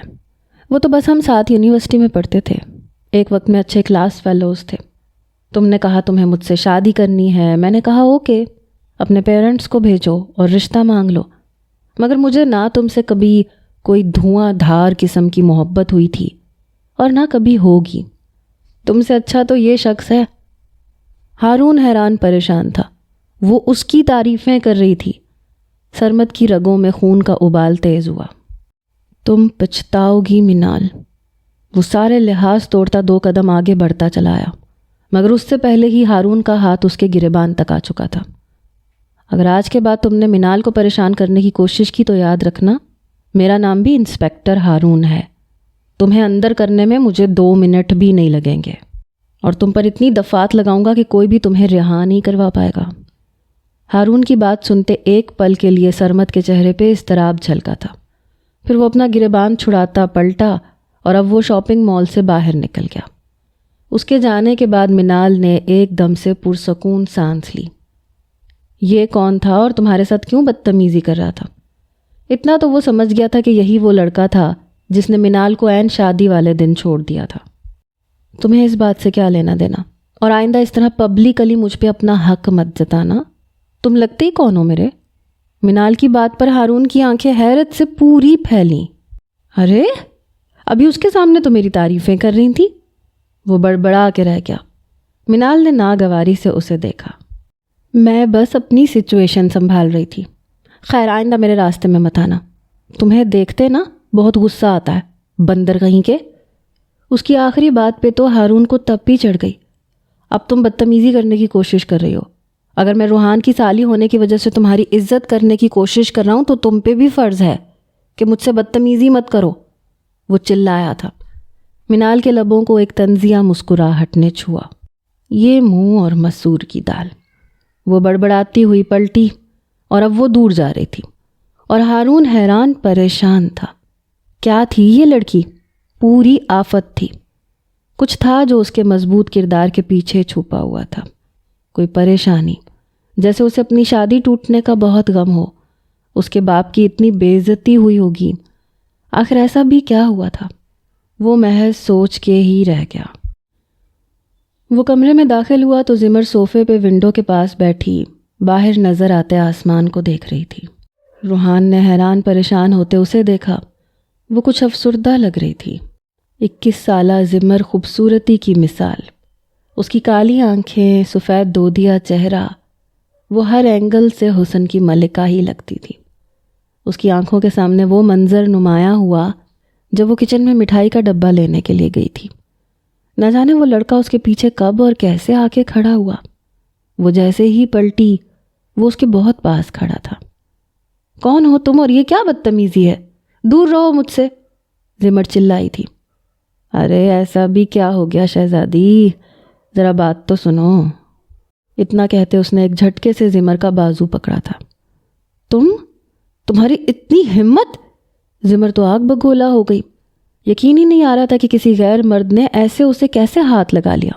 وہ تو بس ہم ساتھ یونیورسٹی میں پڑھتے تھے، ایک وقت میں اچھے کلاس فیلوز تھے. تم نے کہا تمہیں مجھ سے شادی کرنی ہے، میں نے کہا اوکے، اپنے پیرنٹس کو بھیجو اور رشتہ مانگ لو. مگر مجھے نہ تم سے کبھی کوئی دھواں دھار قسم کی محبت ہوئی تھی اور نہ کبھی ہوگی. تم سے اچھا تو یہ شخص ہے. ہارون حیران پریشان تھا. وہ اس کی تعریفیں کر رہی تھی. سرمد کی رگوں میں خون کا ابال تیز ہوا. تم پچھتاؤ گی منال. وہ سارے لحاظ توڑتا 2 قدم آگے بڑھتا چلا آیا، مگر اس سے پہلے ہی ہارون کا ہاتھ اس کے گریبان تک آ چکا تھا. اگر آج کے بعد تم نے منال کو پریشان کرنے کی کوشش کی تو یاد رکھنا، میرا نام بھی انسپیکٹر ہارون ہے. تمہیں اندر کرنے میں مجھے 2 منٹ بھی نہیں لگیں گے، اور تم پر اتنی دفعات لگاؤں گا کہ کوئی بھی تمہیں رہا نہیں کروا پائے گا. ہارون کی بات سنتے ایک پل کے لیے سرمد کے چہرے پہ اضطراب جھلکا تھا. پھر وہ اپنا گریبان چھڑاتا پلٹا اور اب وہ شاپنگ مال سے باہر نکل گیا. اس کے جانے کے بعد منال نے ایک دم سے پرسکون سانس لی. یہ کون تھا اور تمہارے ساتھ کیوں بدتمیزی کر رہا تھا؟ اتنا تو وہ سمجھ گیا تھا کہ یہی وہ لڑکا تھا جس نے منال کو عین شادی والے دن چھوڑ دیا تھا. تمہیں اس بات سے کیا لینا دینا؟ اور آئندہ اس طرح پبلکلی مجھ پہ اپنا حق مت جتانا. تم لگتے ہی کون ہو میرے؟ منال کی بات پر ہارون کی آنکھیں حیرت سے پوری پھیلیں. ارے ابھی اس کے سامنے تو میری تعریفیں کر رہی تھی. وہ بڑبڑا کے رہ گیا. منال نے ناگواری سے اسے دیکھا. میں بس اپنی سچویشن سنبھال رہی تھی. خیر آئندہ میرے راستے میں مت آنا. تمہیں دیکھتے نا بہت غصہ آتا ہے، بندر کہیں کے. اس کی آخری بات پہ تو ہارون کو تپی چڑھ گئی. اب تم بدتمیزی کرنے کی کوشش کر رہی ہو. اگر میں روحان کی سالی ہونے کی وجہ سے تمہاری عزت کرنے کی کوشش کر رہا ہوں تو تم پہ بھی فرض ہے کہ مجھ سے بدتمیزی مت کرو. وہ چلایا تھا. منال کے لبوں کو ایک طنزیہ مسکراہٹ نے چھوا. یہ منہ اور مسور کی دال. وہ بڑبڑاتی ہوئی پلٹی اور اب وہ دور جا رہی تھی، اور ہارون حیران پریشان تھا. کیا تھی یہ لڑکی؟ پوری آفت تھی. کچھ تھا جو اس کے مضبوط کردار کے پیچھے چھپا ہوا تھا. کوئی پریشانی، جیسے اسے اپنی شادی ٹوٹنے کا بہت غم ہو اس کے باپ کی اتنی بے عزتی ہوئی ہوگی. آخر ایسا بھی کیا ہوا تھا؟ وہ محض سوچ کے ہی رہ گیا. وہ کمرے میں داخل ہوا تو زمر صوفے پہ ونڈو کے پاس بیٹھی باہر نظر آتے آسمان کو دیکھ رہی تھی. روحان نے حیران پریشان ہوتے اسے دیکھا. وہ کچھ افسردہ لگ رہی تھی. 21 سالہ زمر خوبصورتی کی مثال. اس کی کالی آنکھیں، سفید دودیا چہرہ، وہ ہر اینگل سے حسن کی ملکہ ہی لگتی تھی. اس کی آنکھوں کے سامنے وہ منظر نمایاں ہوا جب وہ کچن میں مٹھائی کا ڈبہ لینے کے لیے گئی تھی. نہ جانے وہ لڑکا اس کے پیچھے کب اور کیسے آ کے کھڑا ہوا. وہ جیسے ہی پلٹی وہ اس کے بہت پاس کھڑا تھا. کون ہو تم اور یہ کیا بدتمیزی ہے؟ دور رہو مجھ سے، زمر چلائی تھی. ارے ایسا بھی کیا ہو گیا شہزادی، ذرا بات تو سنو. اتنا کہتے اس نے ایک جھٹکے سے زمر کا بازو پکڑا تھا. تمہاری اتنی ہمت! زمر تو آگ بگولا ہو گئی. یقین ہی نہیں آ رہا تھا کہ کسی غیر مرد نے ایسے اسے کیسے ہاتھ لگا لیا.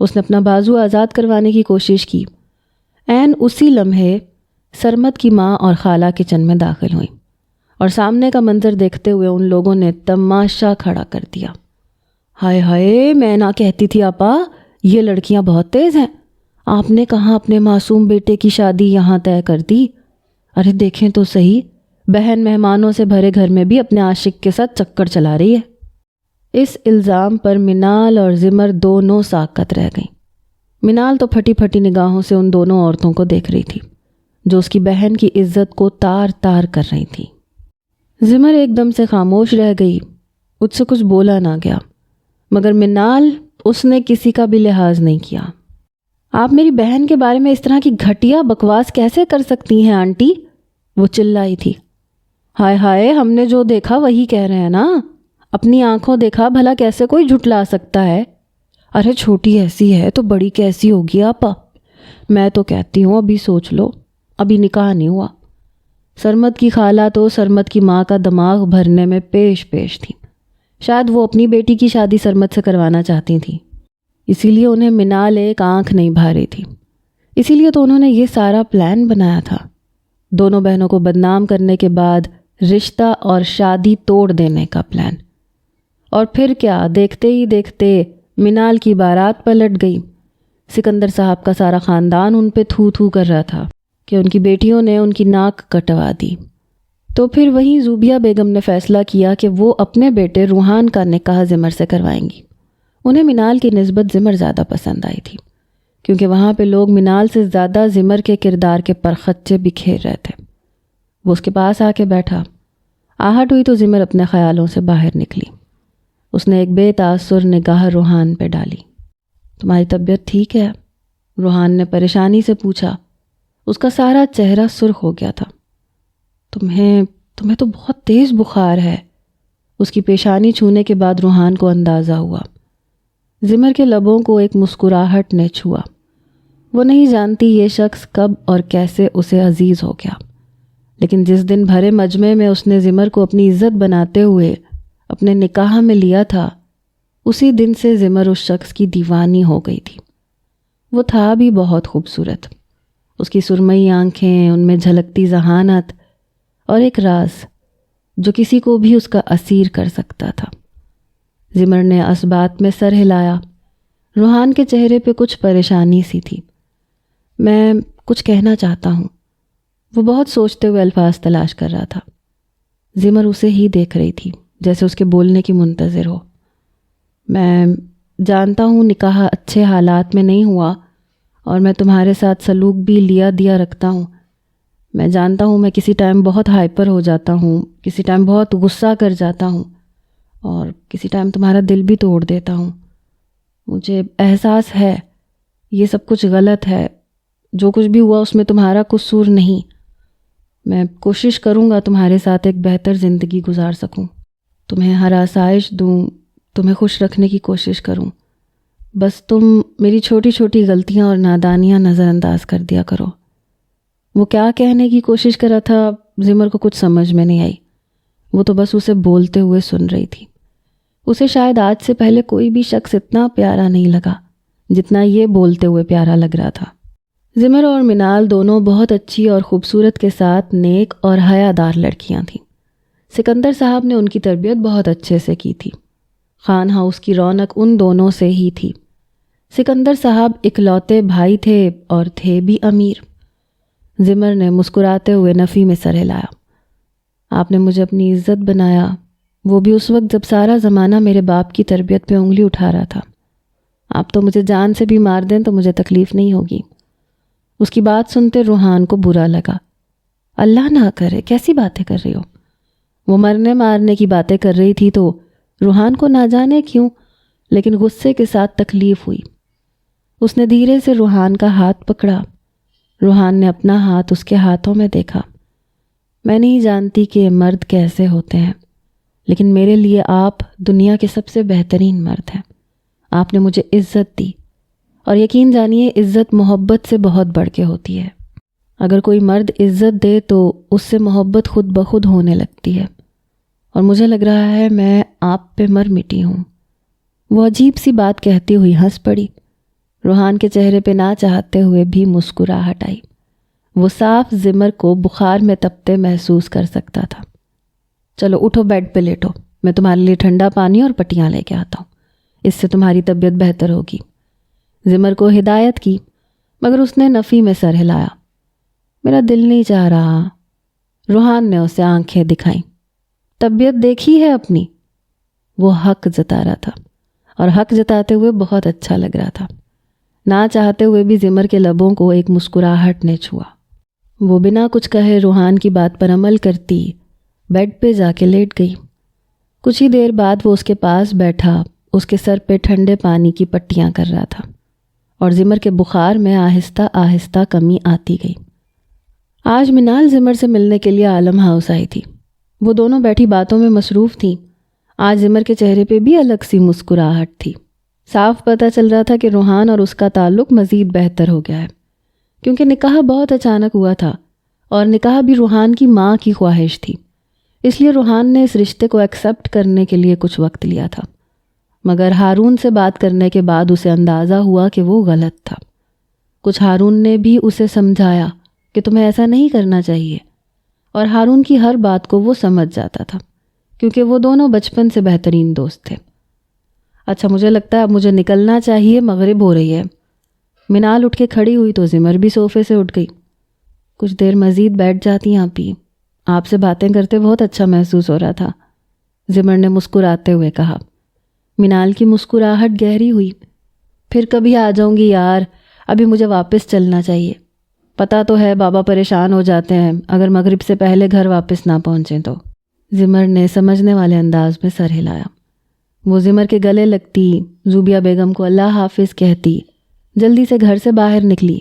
اس نے اپنا بازو آزاد کروانے کی کوشش کی. عین اسی لمحے سرمد کی ماں اور خالہ کچن میں داخل ہوئیں اور سامنے کا منظر دیکھتے ہوئے ان لوگوں نے تماشا کھڑا کر دیا. ہائے ہائے، میں نہ کہتی تھی آپا، یہ لڑکیاں بہت تیز ہیں. آپ نے کہاں اپنے معصوم بیٹے کی شادی یہاں طے کر دی؟ ارے دیکھیں تو صحیح، بہن مہمانوں سے بھرے گھر میں بھی اپنے عاشق کے ساتھ چکر چلا رہی ہے. اس الزام پر منال اور زمر دونوں ساکت رہ گئیں. منال تو پھٹی پھٹی نگاہوں سے ان دونوں عورتوں کو دیکھ رہی تھی جو اس کی بہن کی عزت کو تار تار کر رہی تھی. زمر ایک دم سے خاموش رہ گئی. اس سے کچھ بولا نہ گیا، مگر منال، اس نے کسی کا بھی لحاظ نہیں کیا. آپ میری بہن کے بارے میں اس طرح کی گھٹیا بکواس کیسے کر سکتی ہیں آنٹی؟ وہ چلائی تھی. ہائے ہائے، ہم نے جو دیکھا وہی کہہ رہے ہیں نا. اپنی آنکھوں دیکھا بھلا کیسے کوئی جھٹلا سکتا ہے؟ ارے چھوٹی ایسی ہے تو بڑی کیسی ہوگی آپا؟ میں تو کہتی ہوں ابھی سوچ لو، ابھی نکاح نہیں ہوا. سرمد کی خالہ تو سرمد کی ماں کا دماغ بھرنے میں پیش تھی. شاید وہ اپنی بیٹی کی شادی سرمد سے کروانا چاہتی تھیں، اسی لیے انہیں منال ایک آنکھ نہیں بھا رہی تھی. اسی لیے تو انہوں نے یہ سارا پلان بنایا تھا. دونوں بہنوں کو بدنام کرنے کے بعد رشتہ اور شادی توڑ دینے کا پلان. اور پھر کیا، دیکھتے ہی دیکھتے منال کی بارات پلٹ گئی. سکندر صاحب کا سارا خاندان ان پہ تھو تھو کر رہا تھا کہ ان کی بیٹیوں نے ان کی ناک کٹوا دی. تو پھر وہیں زوبیہ بیگم نے فیصلہ کیا کہ وہ اپنے بیٹے روحان کا نکاح زمر سے کروائیں گی. انہیں منال کی نسبت زمر زیادہ پسند آئی تھی کیونکہ وہاں پہ لوگ منال سے زیادہ زمر کے کردار کے پرخچے بکھیر رہے تھے. وہ اس کے پاس آ کے بیٹھا. آہٹ ہوئی تو زمر اپنے خیالوں سے باہر نکلی. اس نے ایک بے تاثر نگاہ روحان پہ ڈالی. تمہاری طبیعت ٹھیک ہے؟ روحان نے پریشانی سے پوچھا. اس کا سارا چہرہ سرخ ہو گیا تھا. تمہیں تو بہت تیز بخار ہے. اس کی پیشانی چھونے کے بعد روحان کو اندازہ ہوا. زمر کے لبوں کو ایک مسکراہٹ نے چھوا. وہ نہیں جانتی یہ شخص کب اور کیسے اسے عزیز ہو گیا، لیکن جس دن بھرے مجمع میں اس نے زمر کو اپنی عزت بناتے ہوئے اپنے نکاح میں لیا تھا، اسی دن سے زمر اس شخص کی دیوانی ہو گئی تھی. وہ تھا بھی بہت خوبصورت. اس کی سرمئی آنکھیں، ان میں جھلکتی ذہانت اور ایک راز جو کسی کو بھی اس کا اسیر کر سکتا تھا. زمر نے اس بات میں سر ہلایا. روحان کے چہرے پہ کچھ پریشانی سی تھی. میں کچھ کہنا چاہتا ہوں. وہ بہت سوچتے ہوئے الفاظ تلاش کر رہا تھا. زمر اسے ہی دیکھ رہی تھی جیسے اس کے بولنے کی منتظر ہو. میں جانتا ہوں نکاح اچھے حالات میں نہیں ہوا اور میں تمہارے ساتھ سلوک بھی لیا دیا رکھتا ہوں. میں جانتا ہوں میں کسی ٹائم بہت ہائپر ہو جاتا ہوں، کسی ٹائم بہت غصہ کر جاتا ہوں اور کسی ٹائم تمہارا دل بھی توڑ دیتا ہوں. مجھے احساس ہے یہ سب کچھ غلط ہے. جو کچھ بھی ہوا اس میں تمہارا قصور نہیں. میں کوشش کروں گا تمہارے ساتھ ایک بہتر زندگی گزار سکوں، تمہیں ہر آسائش دوں، تمہیں خوش رکھنے کی کوشش کروں. بس تم میری چھوٹی چھوٹی غلطیاں اور نادانیاں نظر انداز کر دیا کرو. وہ کیا کہنے کی کوشش کر رہا تھا زمر کو کچھ سمجھ میں نہیں آئی. وہ تو بس اسے بولتے ہوئے سن رہی تھی. اسے شاید آج سے پہلے کوئی بھی شخص اتنا پیارا نہیں لگا جتنا یہ بولتے ہوئے پیارا لگ رہا تھا. زمر اور منال دونوں بہت اچھی اور خوبصورت کے ساتھ نیک اور حیادار لڑکیاں تھیں۔ سکندر صاحب نے ان کی تربیت بہت اچھے سے کی تھی۔ خان ہاؤس کی رونق ان دونوں سے ہی تھی۔ سکندر صاحب اکلوتے بھائی تھے اور تھے بھی امیر۔ زمر نے مسکراتے ہوئے نفی میں سر ہلایا۔ آپ نے مجھے اپنی عزت بنایا، وہ بھی اس وقت جب سارا زمانہ میرے باپ کی تربیت پہ انگلی اٹھا رہا تھا۔ آپ تو مجھے جان سے بھی مار دیں تو مجھے تکلیف نہیں ہوگی۔ اس کی بات سنتے روحان کو برا لگا۔ اللہ نہ کرے، کیسی باتیں کر رہی ہو؟ وہ مرنے مارنے کی باتیں کر رہی تھی تو روحان کو نہ جانے کیوں لیکن غصے کے ساتھ تکلیف ہوئی۔ اس نے دھیرے سے روحان کا ہاتھ پکڑا۔ روحان نے اپنا ہاتھ اس کے ہاتھوں میں دیکھا۔ میں نہیں جانتی کہ مرد کیسے ہوتے ہیں، لیکن میرے لیے آپ دنیا کے سب سے بہترین مرد ہیں۔ آپ نے مجھے عزت دی، اور یقین جانیے عزت محبت سے بہت بڑھ کے ہوتی ہے۔ اگر کوئی مرد عزت دے تو اس سے محبت خود بخود ہونے لگتی ہے، اور مجھے لگ رہا ہے میں آپ پہ مر مٹی ہوں۔ وہ عجیب سی بات کہتی ہوئی ہنس پڑی۔ روحان کے چہرے پہ نہ چاہتے ہوئے بھی مسکراہٹ آئی۔ وہ صاف زمر کو بخار میں تپتے محسوس کر سکتا تھا۔ چلو اٹھو، بیڈ پہ لیٹو، میں تمہارے لیے ٹھنڈا پانی اور پٹیاں لے کے آتا ہوں، اس سے تمہاری طبیعت بہتر ہوگی۔ زمر کو ہدایت کی، مگر اس نے نفی میں سر ہلایا۔ میرا دل نہیں چاہ رہا۔ روحان نے اسے آنکھیں دکھائیں۔ طبیعت دیکھی ہے اپنی؟ وہ حق جتا رہا تھا، اور حق جتاتے ہوئے بہت اچھا لگ رہا تھا۔ نہ چاہتے ہوئے بھی زمر کے لبوں کو ایک مسکراہٹ نے چھوا۔ وہ بنا کچھ کہے روحان کی بات پر عمل کرتی بیڈ پہ جا کے لیٹ گئی۔ کچھ ہی دیر بعد وہ اس کے پاس بیٹھا، اس کے سر پہ ٹھنڈے پانی کی پٹیاں کر رہا تھا، اور زمر کے بخار میں آہستہ آہستہ کمی آتی گئی۔ آج منال زمر سے ملنے کے لیے عالم ہاؤس آئی تھی۔ وہ دونوں بیٹھی باتوں میں مصروف تھیں۔ آج زمر کے چہرے پہ بھی الگ سی مسکراہٹ تھی۔ صاف پتہ چل رہا تھا کہ روحان اور اس کا تعلق مزید بہتر ہو گیا ہے، کیونکہ نکاح بہت اچانک ہوا تھا، اور نکاح بھی روحان کی ماں کی خواہش تھی۔ اس لیے روحان نے اس رشتے کو ایکسیپٹ کرنے کے لیے کچھ وقت لیا تھا، مگر ہارون سے بات کرنے کے بعد اسے اندازہ ہوا کہ وہ غلط تھا۔ کچھ ہارون نے بھی اسے سمجھایا کہ تمہیں ایسا نہیں کرنا چاہیے، اور ہارون کی ہر بات کو وہ سمجھ جاتا تھا، کیونکہ وہ دونوں بچپن سے بہترین دوست تھے۔ اچھا، مجھے لگتا ہے اب مجھے نکلنا چاہیے، مغرب ہو رہی ہے۔ منال اٹھ کے کھڑی ہوئی تو زمر بھی صوفے سے اٹھ گئی۔ کچھ دیر مزید بیٹھ جاتی آپی، آپ سے باتیں کرتے بہت اچھا محسوس ہو رہا تھا، زمر نے مسکراتے ہوئے کہا۔ منال کی مسکراہٹ گہری ہوئی۔ پھر کبھی آ جاؤں گی یار، ابھی مجھے واپس چلنا چاہیے۔ پتہ تو ہے بابا پریشان ہو جاتے ہیں اگر مغرب سے پہلے گھر واپس نہ پہنچیں تو۔ زمر نے سمجھنے والے انداز میں سر ہلایا۔ وہ زمر کے گلے لگتی، زوبیہ بیگم کو اللہ حافظ کہتی جلدی سے گھر سے باہر نکلی۔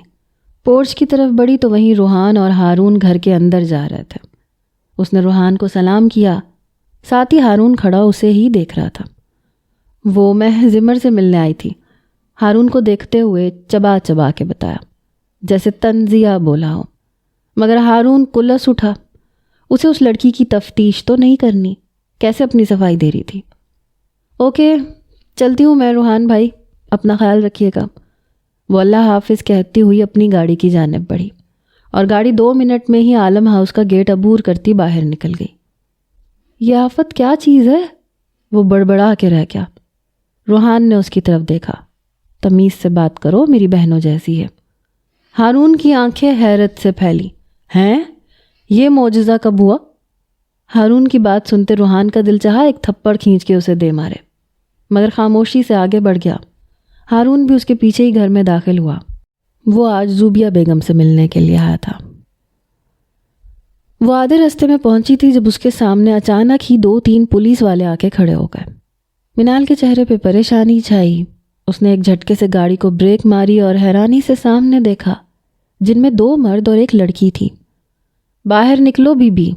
پورچ کی طرف بڑھی تو وہیں روحان اور ہارون گھر کے اندر جا رہے تھے۔ اس نے روحان کو سلام کیا، ساتھ ہی ہارون کھڑا اسے ہی دیکھ رہا تھا۔ وہ میں زمر سے ملنے آئی تھی، ہارون کو دیکھتے ہوئے چبا چبا کے بتایا، جیسے تنزیہ بولا ہو۔ مگر ہارون کلس اٹھا، اسے اس لڑکی کی تفتیش تو نہیں کرنی، کیسے اپنی صفائی دے رہی تھی۔ اوکے چلتی ہوں میں روحان بھائی، اپنا خیال رکھیے گا۔ وہ اللہ حافظ کہتی ہوئی اپنی گاڑی کی جانب بڑھی، اور گاڑی 2 منٹ میں ہی عالم ہاؤس کا گیٹ عبور کرتی باہر نکل گئی۔ یہ آفت کیا چیز ہے؟ وہ بڑبڑا کے رہ گیا۔ روحان نے اس کی طرف دیکھا۔ تمیز سے بات کرو، میری بہنوں جیسی ہے۔ ہارون کی آنکھیں حیرت سے پھیلی۔ ہیں؟ یہ معجزہ کب ہوا؟ ہارون کی بات سنتے روحان کا دل چاہا ایک تھپڑ کھینچ کے اسے دے مارے، مگر خاموشی سے آگے بڑھ گیا۔ ہارون بھی اس کے پیچھے ہی گھر میں داخل ہوا۔ وہ آج زوبیہ بیگم سے ملنے کے لیے آیا تھا۔ وہ آدھے راستے میں پہنچی تھی جب اس کے سامنے اچانک ہی 2-3 پولیس والے آ کے کھڑے ہو گئے۔ منال کے چہرے پہ پریشانی چھائی۔ اس نے ایک جھٹکے سے گاڑی کو بریک ماری اور حیرانی سے سامنے دیکھا، جن میں 2 مرد اور ایک لڑکی تھی۔ باہر نکلو بی بی۔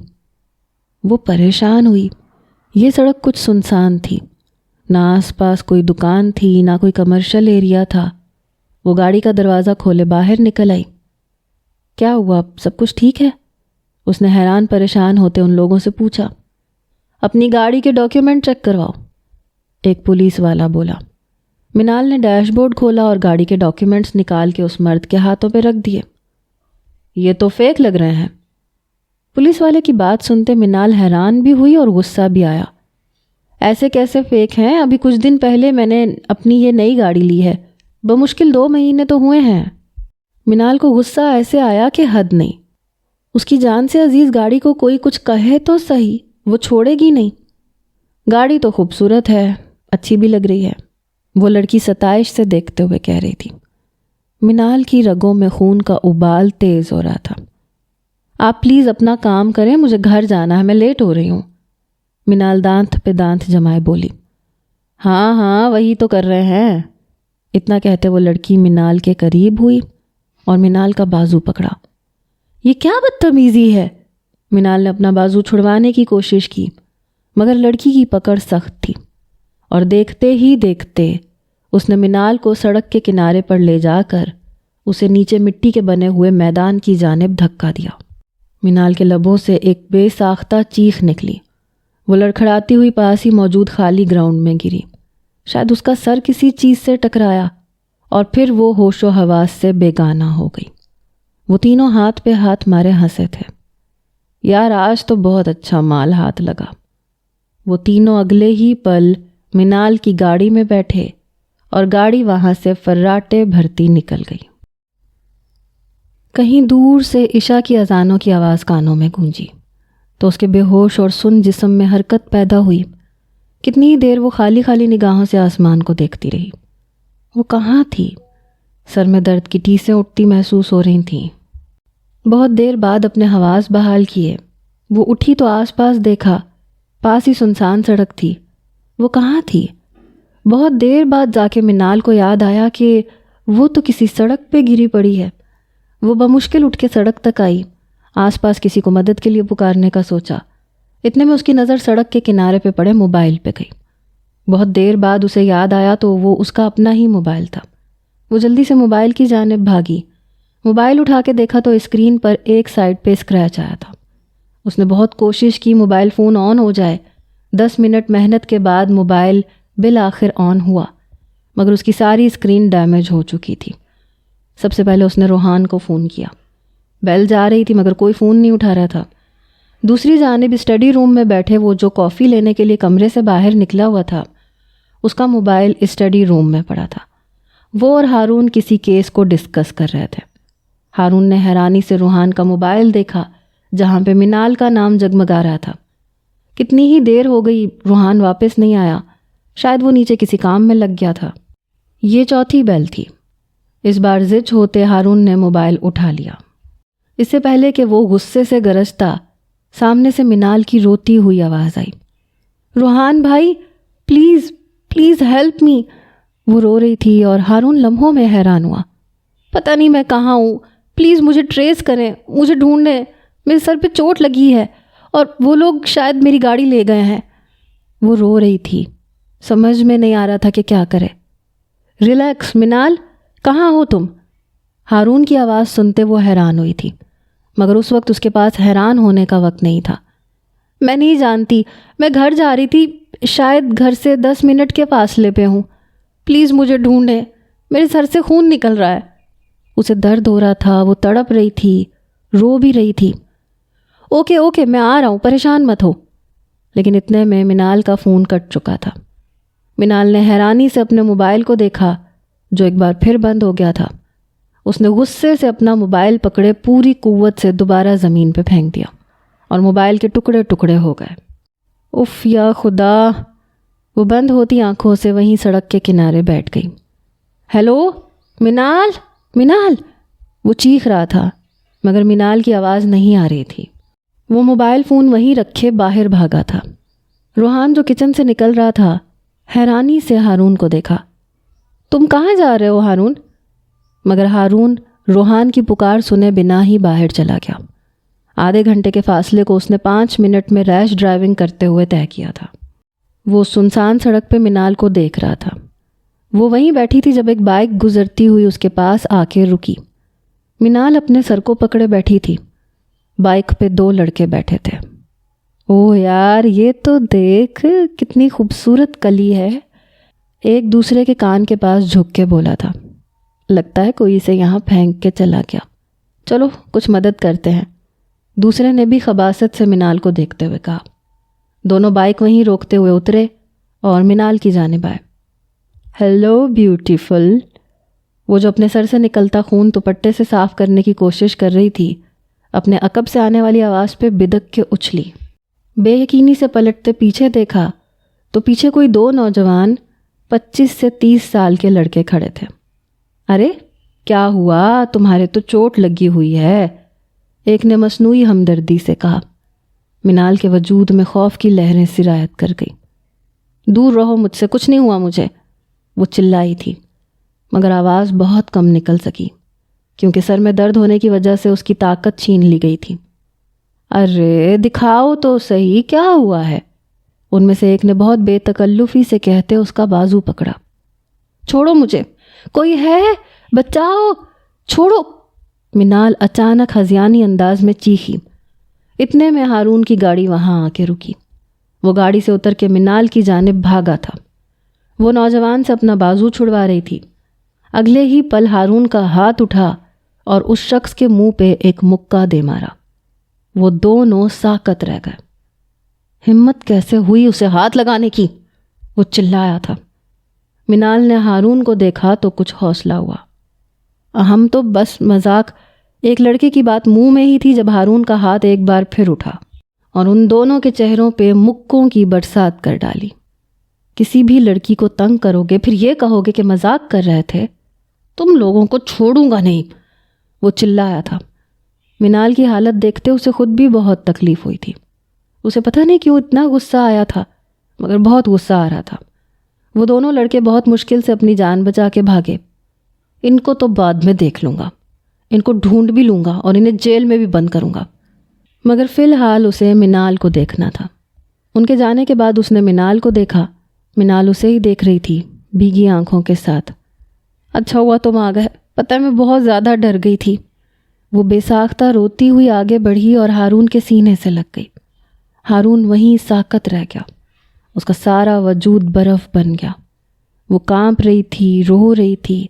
وہ پریشان ہوئی۔ یہ سڑک کچھ سنسان تھی، نہ آس پاس کوئی دکان تھی نہ کوئی کمرشل ایریا تھا۔ وہ گاڑی کا دروازہ کھولے باہر نکل آئی۔ کیا ہوا، سب کچھ ٹھیک ہے؟ اس نے حیران پریشان ہوتے ان لوگوں سے پوچھا۔ اپنی گاڑی کے ڈاکیومنٹ چیک کرواؤ، ایک پولیس والا بولا۔ منال نے ڈیش بورڈ کھولا اور گاڑی کے ڈاکیومنٹس نکال کے اس مرد کے ہاتھوں پہ رکھ دیے۔ یہ تو فیک لگ رہے ہیں۔ پولیس والے کی بات سنتے منال حیران بھی ہوئی اور غصہ بھی آیا۔ ایسے کیسے فیک ہیں؟ ابھی کچھ دن پہلے میں نے اپنی یہ نئی گاڑی لی ہے، بمشکل 2 مہینے تو ہوئے ہیں۔ منال کو غصہ ایسے آیا کہ حد نہیں۔ اس کی جان سے عزیز گاڑی کو کوئی کچھ کہے تو صحیح، وہ چھوڑے گی نہیں۔ گاڑی تو خوبصورت ہے، اچھی بھی لگ رہی ہے، وہ لڑکی ستائش سے دیکھتے ہوئے کہہ رہی تھی۔ منال کی رگوں میں خون کا ابال تیز ہو رہا تھا۔ آپ پلیز اپنا کام کریں، مجھے گھر جانا ہے، میں لیٹ ہو رہی ہوں۔ منال دانت پہ دانت جمائے بولی۔ ہاں ہاں وہی تو کر رہے ہیں۔ اتنا کہتے وہ لڑکی منال کے قریب ہوئی اور منال کا بازو پکڑا۔ یہ کیا بدتمیزی ہے؟ منال نے اپنا بازو چھڑوانے کی کوشش کی مگر لڑکی کی پکڑ سخت تھی اور دیکھتے ہی دیکھتے اس نے منال کو سڑک کے کنارے پر لے جا کر اسے نیچے مٹی کے بنے ہوئے میدان کی جانب دھکا دیا۔ منال کے لبوں سے ایک بے ساختہ چیخ نکلی۔ وہ لڑکھڑاتی ہوئی پاس ہی موجود خالی گراؤنڈ میں گری۔ شاید اس کا سر کسی چیز سے ٹکرایا اور پھر وہ ہوش و حواس سے بیگانہ ہو گئی۔ وہ تینوں ہاتھ پہ ہاتھ مارے ہنسے تھے۔ یار آج تو بہت اچھا مال ہاتھ لگا۔ وہ تینوں اگلے ہی پل منال کی گاڑی میں بیٹھے اور گاڑی وہاں سے فراٹے بھرتی نکل گئی۔ کہیں دور سے عشاء کی اذانوں کی آواز کانوں میں گونجی تو اس کے بے ہوش اور سن جسم میں حرکت پیدا ہوئی۔ کتنی ہی دیر وہ خالی خالی نگاہوں سے آسمان کو دیکھتی رہی۔ وہ کہاں تھی؟ سر میں درد کی ٹیسیں اٹھتی محسوس ہو رہی تھیں۔ بہت دیر بعد اپنے حواس بحال کیے وہ اٹھی تو آس پاس دیکھا، پاس ہی سنسان سڑک تھی۔ وہ کہاں تھی؟ بہت دیر بعد جا کے منال کو یاد آیا کہ وہ تو کسی سڑک پہ گری پڑی ہے۔ وہ بمشکل اٹھ کے سڑک تک آئی، آس پاس کسی کو مدد کے لیے پکارنے کا سوچا۔ اتنے میں اس کی نظر سڑک کے کنارے پہ پڑے موبائل پہ گئی۔ بہت دیر بعد اسے یاد آیا تو وہ اس کا اپنا ہی موبائل تھا۔ وہ جلدی سے موبائل کی جانب بھاگی۔ موبائل اٹھا کے دیکھا تو اسکرین پر ایک سائڈ پہ اسکریچ آیا تھا۔ اس نے بہت کوشش کی موبائل فون آن ہو جائے۔ 10 منٹ محنت کے بعد موبائل بالآخر آن ہوا مگر اس کی ساری اسکرین ڈیمیج ہو چکی تھی۔ سب سے پہلے اس نے روحان کو فون کیا۔ بیل جا رہی تھی مگر کوئی فون نہیں اٹھا رہا تھا۔ دوسری جانب اسٹڈی روم میں بیٹھے وہ جو کافی لینے کے لیے کمرے سے باہر نکلا ہوا تھا، اس کا موبائل اسٹڈی روم میں پڑا تھا۔ وہ اور ہارون کسی کیس کو ڈسکس کر رہے تھے۔ ہارون نے حیرانی سے روحان کا موبائل دیکھا جہاں پہ منال کا نام جگمگا رہا تھا۔ کتنی ہی دیر ہو گئی روحان واپس نہیں آیا، شاید وہ نیچے کسی کام میں لگ گیا تھا۔ یہ چوتھی بیل تھی۔ اس بار زچ ہوتے ہارون نے موبائل اٹھا لیا۔ اس سے پہلے کہ وہ غصے سے گرجتا، سامنے سے منال کی روتی ہوئی آواز آئی۔ روحان بھائی پلیز پلیز ہیلپ می۔ وہ رو رہی تھی اور ہارون لمحوں میں حیران ہوا۔ پتہ نہیں میں کہاں ہوں، پلیز مجھے ٹریس کریں، مجھے ڈھونڈیں، میرے سر پہ چوٹ لگی ہے اور وہ لوگ شاید میری گاڑی لے گئے ہیں۔ وہ رو رہی تھی، سمجھ میں نہیں آ رہا تھا کہ کیا کرے۔ ریلیکس منال، کہاں ہو تم؟ ہارون کی آواز سنتے وہ حیران ہوئی تھی مگر اس وقت اس کے پاس حیران ہونے کا وقت نہیں تھا۔ میں نہیں جانتی، میں گھر جا رہی تھی، شاید گھر سے 10 منٹ کے فاصلے پہ ہوں، پلیز مجھے ڈھونڈیں، میرے سر سے خون نکل رہا ہے۔ اسے درد ہو رہا تھا، وہ تڑپ رہی تھی، رو بھی رہی تھی۔ اوکے اوکے میں آ رہا ہوں، پریشان مت ہو۔ لیکن اتنے میں منال کا فون کٹ چکا تھا۔ منال نے حیرانی سے اپنے موبائل کو دیکھا جو ایک بار پھر بند ہو گیا تھا۔ اس نے غصے سے اپنا موبائل پکڑے پوری قوت سے دوبارہ زمین پہ پھینک دیا اور موبائل کے ٹکڑے ٹکڑے ہو گئے۔ اف یا خدا! وہ بند ہوتی آنکھوں سے وہیں سڑک کے کنارے بیٹھ گئی۔ ہیلو منال، منال! وہ چیخ رہا تھا مگر منال کی آواز نہیں آ رہی تھی۔ وہ موبائل فون وہیں رکھے باہر بھاگا تھا۔ روحان جو کچن سے نکل رہا تھا حیرانی سے ہارون کو دیکھا۔ تم کہاں جا رہے ہو ہارون؟ مگر ہارون روحان کی پکار سنے بنا ہی باہر چلا گیا۔ آدھے گھنٹے کے فاصلے کو اس نے 5 منٹ میں ریش ڈرائیونگ کرتے ہوئے طے کیا تھا۔ وہ سنسان سڑک پہ منال کو دیکھ رہا تھا۔ وہ وہیں بیٹھی تھی جب ایک بائک گزرتی ہوئی اس کے پاس آ کے رکی۔ منال اپنے سر کو پکڑے بیٹھی تھی۔ بائک پہ 2 لڑکے بیٹھے تھے۔ اوہ یار، یہ تو دیکھ کتنی خوبصورت کلی ہے۔ ایک دوسرے کے کان کے پاس جھک کے بولا تھا۔ لگتا ہے کوئی اسے یہاں پھینک کے چلا گیا۔ چلو کچھ مدد کرتے ہیں، دوسرے نے بھی خباثت سے منال کو دیکھتے ہوئے کہا۔ دونوں بائک وہیں روکتے ہوئے اترے اور منال کی جانب آئے۔ ہیلو بیوٹیفل، وہ جو اپنے سر سے نکلتا خون دوپٹے سے صاف کرنے کی کوشش کر رہی تھی، اپنے عقب سے آنے والی آواز پہ بدک کے اچھلی۔ بے یقینی سے پلٹتے پیچھے دیکھا تو پیچھے کوئی 2 نوجوان 25 سے 30 سال کے لڑکے کھڑے تھے۔ ارے کیا ہوا، تمہارے تو چوٹ لگی ہوئی ہے، ایک نے مصنوعی ہمدردی سے کہا۔ منال کے وجود میں خوف کی لہریں سرایت کر گئی۔ دور رہو مجھ سے، کچھ نہیں ہوا مجھے، وہ چلائی تھی، مگر آواز بہت کم نکل سکی کیونکہ سر میں درد ہونے کی وجہ سے اس کی طاقت چھین لی گئی تھی۔ ارے دکھاؤ تو صحیح کیا ہوا ہے، ان میں سے ایک نے بہت بے تکلفی سے کہتے اس کا بازو پکڑا۔ چھوڑو مجھے، کوئی ہے، بچاؤ، چھوڑو، منال اچانک ہذیانی انداز میں چیخی۔ اتنے میں ہارون کی گاڑی وہاں آ کے رکی۔ وہ گاڑی سے اتر کے منال کی جانب بھاگا تھا۔ وہ نوجوان سے اپنا بازو چھڑوا رہی تھی۔ اگلے ہی پل ہارون کا ہاتھ اٹھا اور اس شخص کے منہ پہ ایک مکہ دے مارا۔ وہ دونوں ساکت رہ گئے۔ ہمت کیسے ہوئی اسے ہاتھ لگانے کی، وہ چلایا تھا۔ منال نے ہارون کو دیکھا تو کچھ حوصلہ ہوا۔ ہم تو بس مذاق، ایک لڑکے کی بات منہ میں ہی تھی جب ہارون کا ہاتھ ایک بار پھر اٹھا اور ان دونوں کے چہروں پہ مکوں کی برسات کر ڈالی۔ کسی بھی لڑکی کو تنگ کرو گے پھر یہ کہو گے کہ مذاق کر رہے تھے، تم لوگوں کو چھوڑوں گا نہیں، وہ چلایا تھا۔ منال کی حالت دیکھتے اسے خود بھی بہت تکلیف ہوئی تھی۔ اسے پتہ نہیں کیوں اتنا غصہ آیا تھا، مگر بہت غصہ آ رہا تھا۔ وہ دونوں لڑکے بہت مشکل سے اپنی جان بچا کے بھاگے۔ ان کو تو بعد میں دیکھ لوں گا، ان کو ڈھونڈ بھی لوں گا اور انہیں جیل میں بھی بند کروں گا، مگر فی الحال اسے منال کو دیکھنا تھا۔ ان کے جانے کے بعد اس نے منال کو دیکھا۔ منال اسے ہی دیکھ رہی تھی بھیگی آنکھوں کے ساتھ۔ اچھا ہوا تم آ گئے، پتہ ہے میں بہت زیادہ ڈر گئی تھی۔ وہ بے ساختہ روتی ہوئی آگے بڑھی اور ہارون کے سینے سے لگ گئی۔ ہارون وہیں ساکت رہ گیا، اس کا سارا وجود برف بن گیا۔ وہ کانپ رہی تھی، رو رہی تھی۔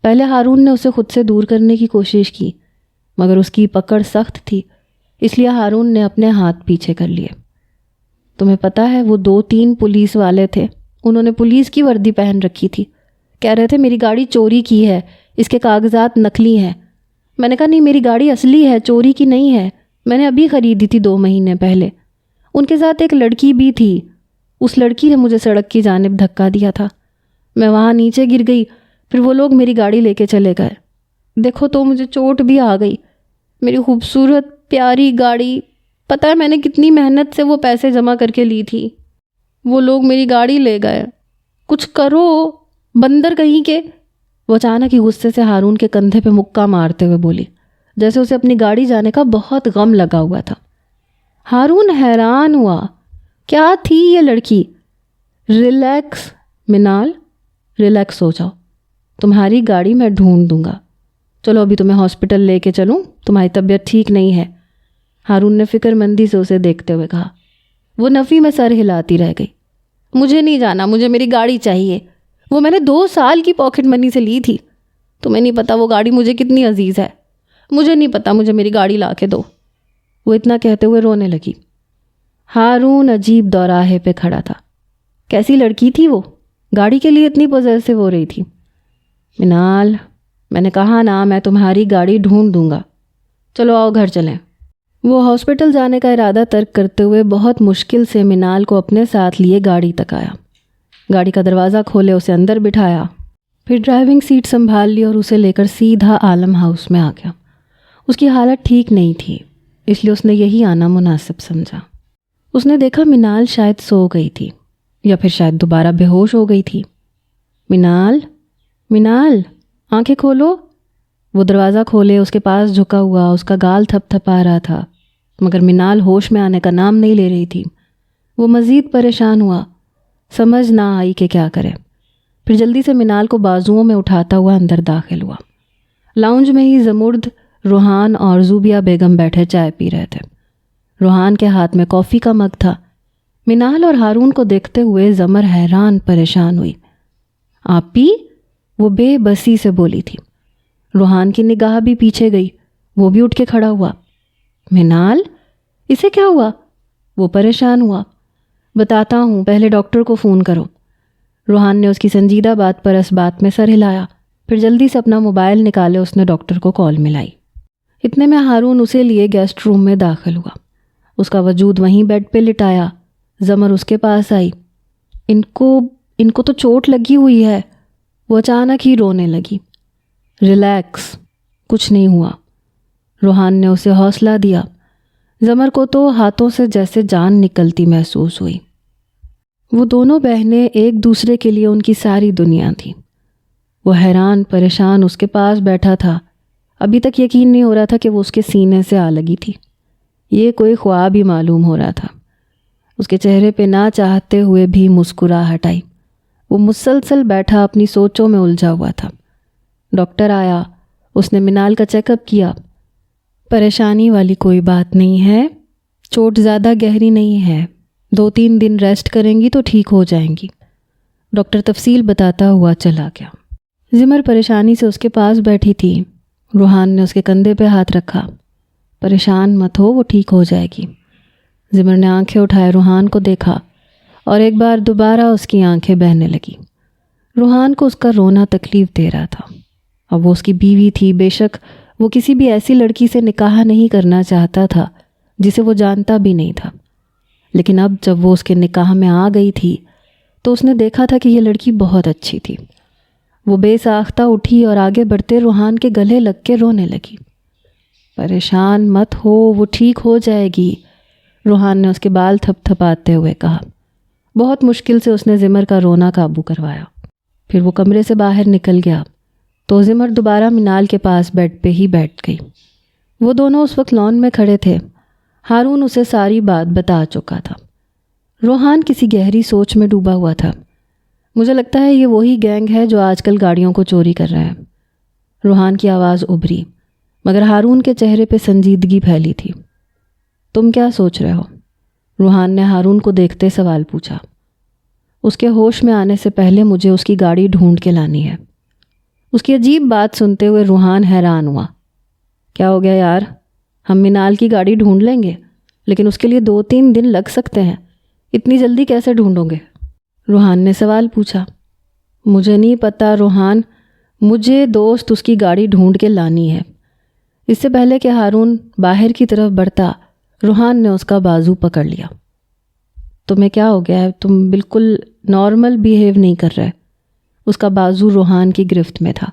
پہلے ہارون نے اسے خود سے دور کرنے کی کوشش کی، مگر اس کی پکڑ سخت تھی، اس لیے ہارون نے اپنے ہاتھ پیچھے کر لیے۔ تمہیں پتہ ہے وہ 2-3 پولیس والے تھے، انہوں نے پولیس کی وردی پہن رکھی تھی، کہہ رہے تھے میری گاڑی چوری کی ہے، اس کے کاغذات نقلی ہیں۔ میں نے کہا نہیں، میری گاڑی اصلی ہے، چوری کی نہیں ہے، میں نے ابھی خریدی تھی 2 مہینے پہلے۔ ان کے ساتھ ایک لڑکی بھی تھی، اس لڑکی نے مجھے سڑک کی جانب دھکا دیا تھا، میں وہاں نیچے گر گئی، پھر وہ لوگ میری گاڑی لے کے چلے گئے۔ دیکھو تو مجھے چوٹ بھی آ گئی، میری خوبصورت پیاری گاڑی، پتہ ہے میں نے کتنی محنت سے وہ پیسے جمع کر کے لی تھی، وہ لوگ میری گاڑی لے گئے، کچھ کرو بندر کہیں کے۔ وہ اچانک ہی غصے سے ہارون کے کندھے پہ مکہ مارتے ہوئے بولی، جیسے اسے اپنی گاڑی جانے کا بہت غم لگا ہوا تھا۔ ہارون حیران ہوا، کیا تھی یہ لڑکی؟ ریلیکس منال، ریلیکس ہو جاؤ، تمہاری گاڑی میں ڈھونڈ دوں گا، چلو ابھی تمہیں ہاسپٹل لے کے چلوں، تمہاری طبیعت ٹھیک نہیں ہے، ہارون نے فکر مندی سے اسے دیکھتے ہوئے کہا۔ وہ نفی میں سر ہلاتی رہ گئی۔ مجھے نہیں جانا، مجھے میری گاڑی چاہیے، وہ میں نے 2 سال کی پاکٹ منی سے لی تھی، تمہیں نہیں پتا وہ گاڑی مجھے کتنی عزیز ہے، مجھے نہیں پتا، مجھے میری گاڑی لا کے دو۔ وہ اتنا کہتے ہوئے رونے لگی۔ ہارون عجیب دوراہے پہ کھڑا تھا۔ کیسی لڑکی تھی وہ، گاڑی کے لیے اتنی پوزیسو ہو رہی تھی؟ منال، میں نے کہا نا میں تمہاری گاڑی ڈھونڈ دوں گا، چلو آؤ گھر چلیں۔ وہ ہاسپٹل جانے کا ارادہ ترک کرتے ہوئے بہت مشکل سے منال کو اپنے ساتھ لیے گاڑی تک آیا۔ گاڑی کا دروازہ کھولے اسے اندر بٹھایا، پھر ڈرائیونگ سیٹ سنبھال لی اور اسے لے کر سیدھا عالم ہاؤس میں آ گیا۔ اس کی حالت ٹھیک نہیں تھی، اس لیے اس نے یہی آنا مناسب سمجھا۔ اس نے دیکھا منال شاید سو گئی تھی یا پھر شاید دوبارہ بے ہوش ہو گئی تھی۔ منال، منال، آنکھیں کھولو۔ وہ دروازہ کھولے، اس کے پاس جھکا ہوا، اس کا گال تھپ تھپا رہا تھا، مگر منال ہوش میں آنے کا نام نہیں لے رہی تھی۔ وہ مزید پریشان ہوا، سمجھ نہ آئی کہ کیا کرے، پھر جلدی سے منال کو بازوؤں میں اٹھاتا ہوا اندر داخل ہوا۔ لاؤنج میں ہی زمرد، روحان اور زوبیہ بیگم بیٹھے چائے پی رہے تھے۔ روحان کے ہاتھ میں کافی کا مگ تھا۔ منال اور ہارون کو دیکھتے ہوئے زمر حیران پریشان ہوئی۔ آپی، وہ بے بسی سے بولی تھی۔ روحان کی نگاہ بھی پیچھے گئی، وہ بھی اٹھ کے کھڑا ہوا۔ منال، اسے کیا ہوا؟ وہ پریشان ہوا۔ بتاتا ہوں، پہلے ڈاکٹر کو فون کرو۔ روحان نے اس کی سنجیدہ بات پر اس بات میں سر ہلایا، پھر جلدی سے اپنا موبائل نکالے اس نے ڈاکٹر کو کال ملائی۔ اتنے میں ہارون اسے لیے گیسٹ روم میں داخل ہوا۔ اس کا وجود وہیں بیڈ پہ لٹایا۔ زمر اس کے پاس آئی۔ ان کو تو چوٹ لگی ہوئی ہے۔ وہ اچانک ہی رونے لگی۔ ریلیکس، کچھ نہیں ہوا، روحان نے اسے حوصلہ دیا۔ زمر کو تو ہاتھوں سے جیسے جان نکلتی محسوس ہوئی۔ وہ دونوں بہنیں ایک دوسرے کے لیے ان کی ساری دنیا تھیں۔ وہ حیران پریشان اس کے پاس بیٹھا تھا۔ ابھی تک یقین نہیں ہو رہا تھا کہ وہ اس کے سینے سے آ لگی تھی۔ یہ کوئی خواب ہی معلوم ہو رہا تھا۔ اس کے چہرے پہ نہ چاہتے ہوئے بھی مسکراہٹ آئی۔ وہ مسلسل بیٹھا اپنی سوچوں میں الجھا ہوا تھا۔ ڈاکٹر آیا، اس نے منال کا چیک اپ کیا۔ پریشانی والی کوئی بات نہیں ہے، چوٹ زیادہ گہری نہیں ہے، 2-3 دن ریسٹ کریں گی تو ٹھیک ہو جائیں گی۔ ڈاکٹر تفصیل بتاتا ہوا چلا گیا۔ زمر پریشانی سے اس کے پاس بیٹھی تھی۔ روحان نے اس کے کندھے پہ ہاتھ رکھا۔ پریشان مت ہو، وہ ٹھیک ہو جائے گی۔ زمر نے آنکھیں اٹھائے روحان کو دیکھا اور ایک بار دوبارہ اس کی آنکھیں بہنے لگی۔ روحان کو اس کا رونا تکلیف دے رہا تھا۔ اب وہ اس کی بیوی تھی، بے شک وہ کسی بھی ایسی لڑکی سے نکاح نہیں کرنا چاہتا تھا جسے وہ جانتا بھی نہیں تھا، لیکن اب جب وہ اس کے نکاح میں آ گئی تھی تو اس نے دیکھا تھا کہ یہ لڑکی بہت اچھی تھی۔ وہ بے ساختہ اٹھی اور آگے بڑھتے روحان کے گلے لگ کے رونے لگی۔ پریشان مت ہو، وہ ٹھیک ہو جائے گی، روحان نے اس کے بال تھپ تھپاتے ہوئے کہا۔ بہت مشکل سے اس نے زمر کا رونا قابو کروایا۔ پھر وہ کمرے سے باہر نکل گیا تو زمر دوبارہ منال کے پاس بیڈ پہ ہی بیٹھ گئی۔ وہ دونوں اس وقت لان میں کھڑے تھے۔ ہارون اسے ساری بات بتا چکا تھا۔ روحان کسی گہری سوچ میں ڈوبا ہوا تھا۔ مجھے لگتا ہے یہ وہی گینگ ہے جو آج کل گاڑیوں کو چوری کر رہے ہیں۔ روحان کی آواز ابھری، مگر ہارون کے چہرے پہ سنجیدگی پھیلی تھی۔ تم کیا سوچ رہے ہو؟ روحان نے ہارون کو دیکھتے سوال پوچھا۔ اس کے ہوش میں آنے سے پہلے مجھے اس کی گاڑی ڈھونڈ کے لانی ہے۔ اس کی عجیب بات سنتے ہوئے روحان حیران ہوا۔ کیا ہو گیا یار؟ ہم منال کی گاڑی ڈھونڈ لیں گے، لیکن اس کے لیے 2-3 دن لگ سکتے ہیں، اتنی جلدی کیسے ڈھونڈو گے؟ روحان نے سوال پوچھا۔ مجھے نہیں پتہ روحان، مجھے دوست اس کی گاڑی ڈھونڈ کے لانی ہے۔ اس سے پہلے کہ ہارون باہر کی طرف بڑھتا، روحان نے اس کا بازو پکڑ لیا۔ تمہیں کیا ہو گیا ہے؟ تم بالکل نارمل بیہیو نہیں کر رہے۔ اس کا بازو روحان کی گرفت میں تھا۔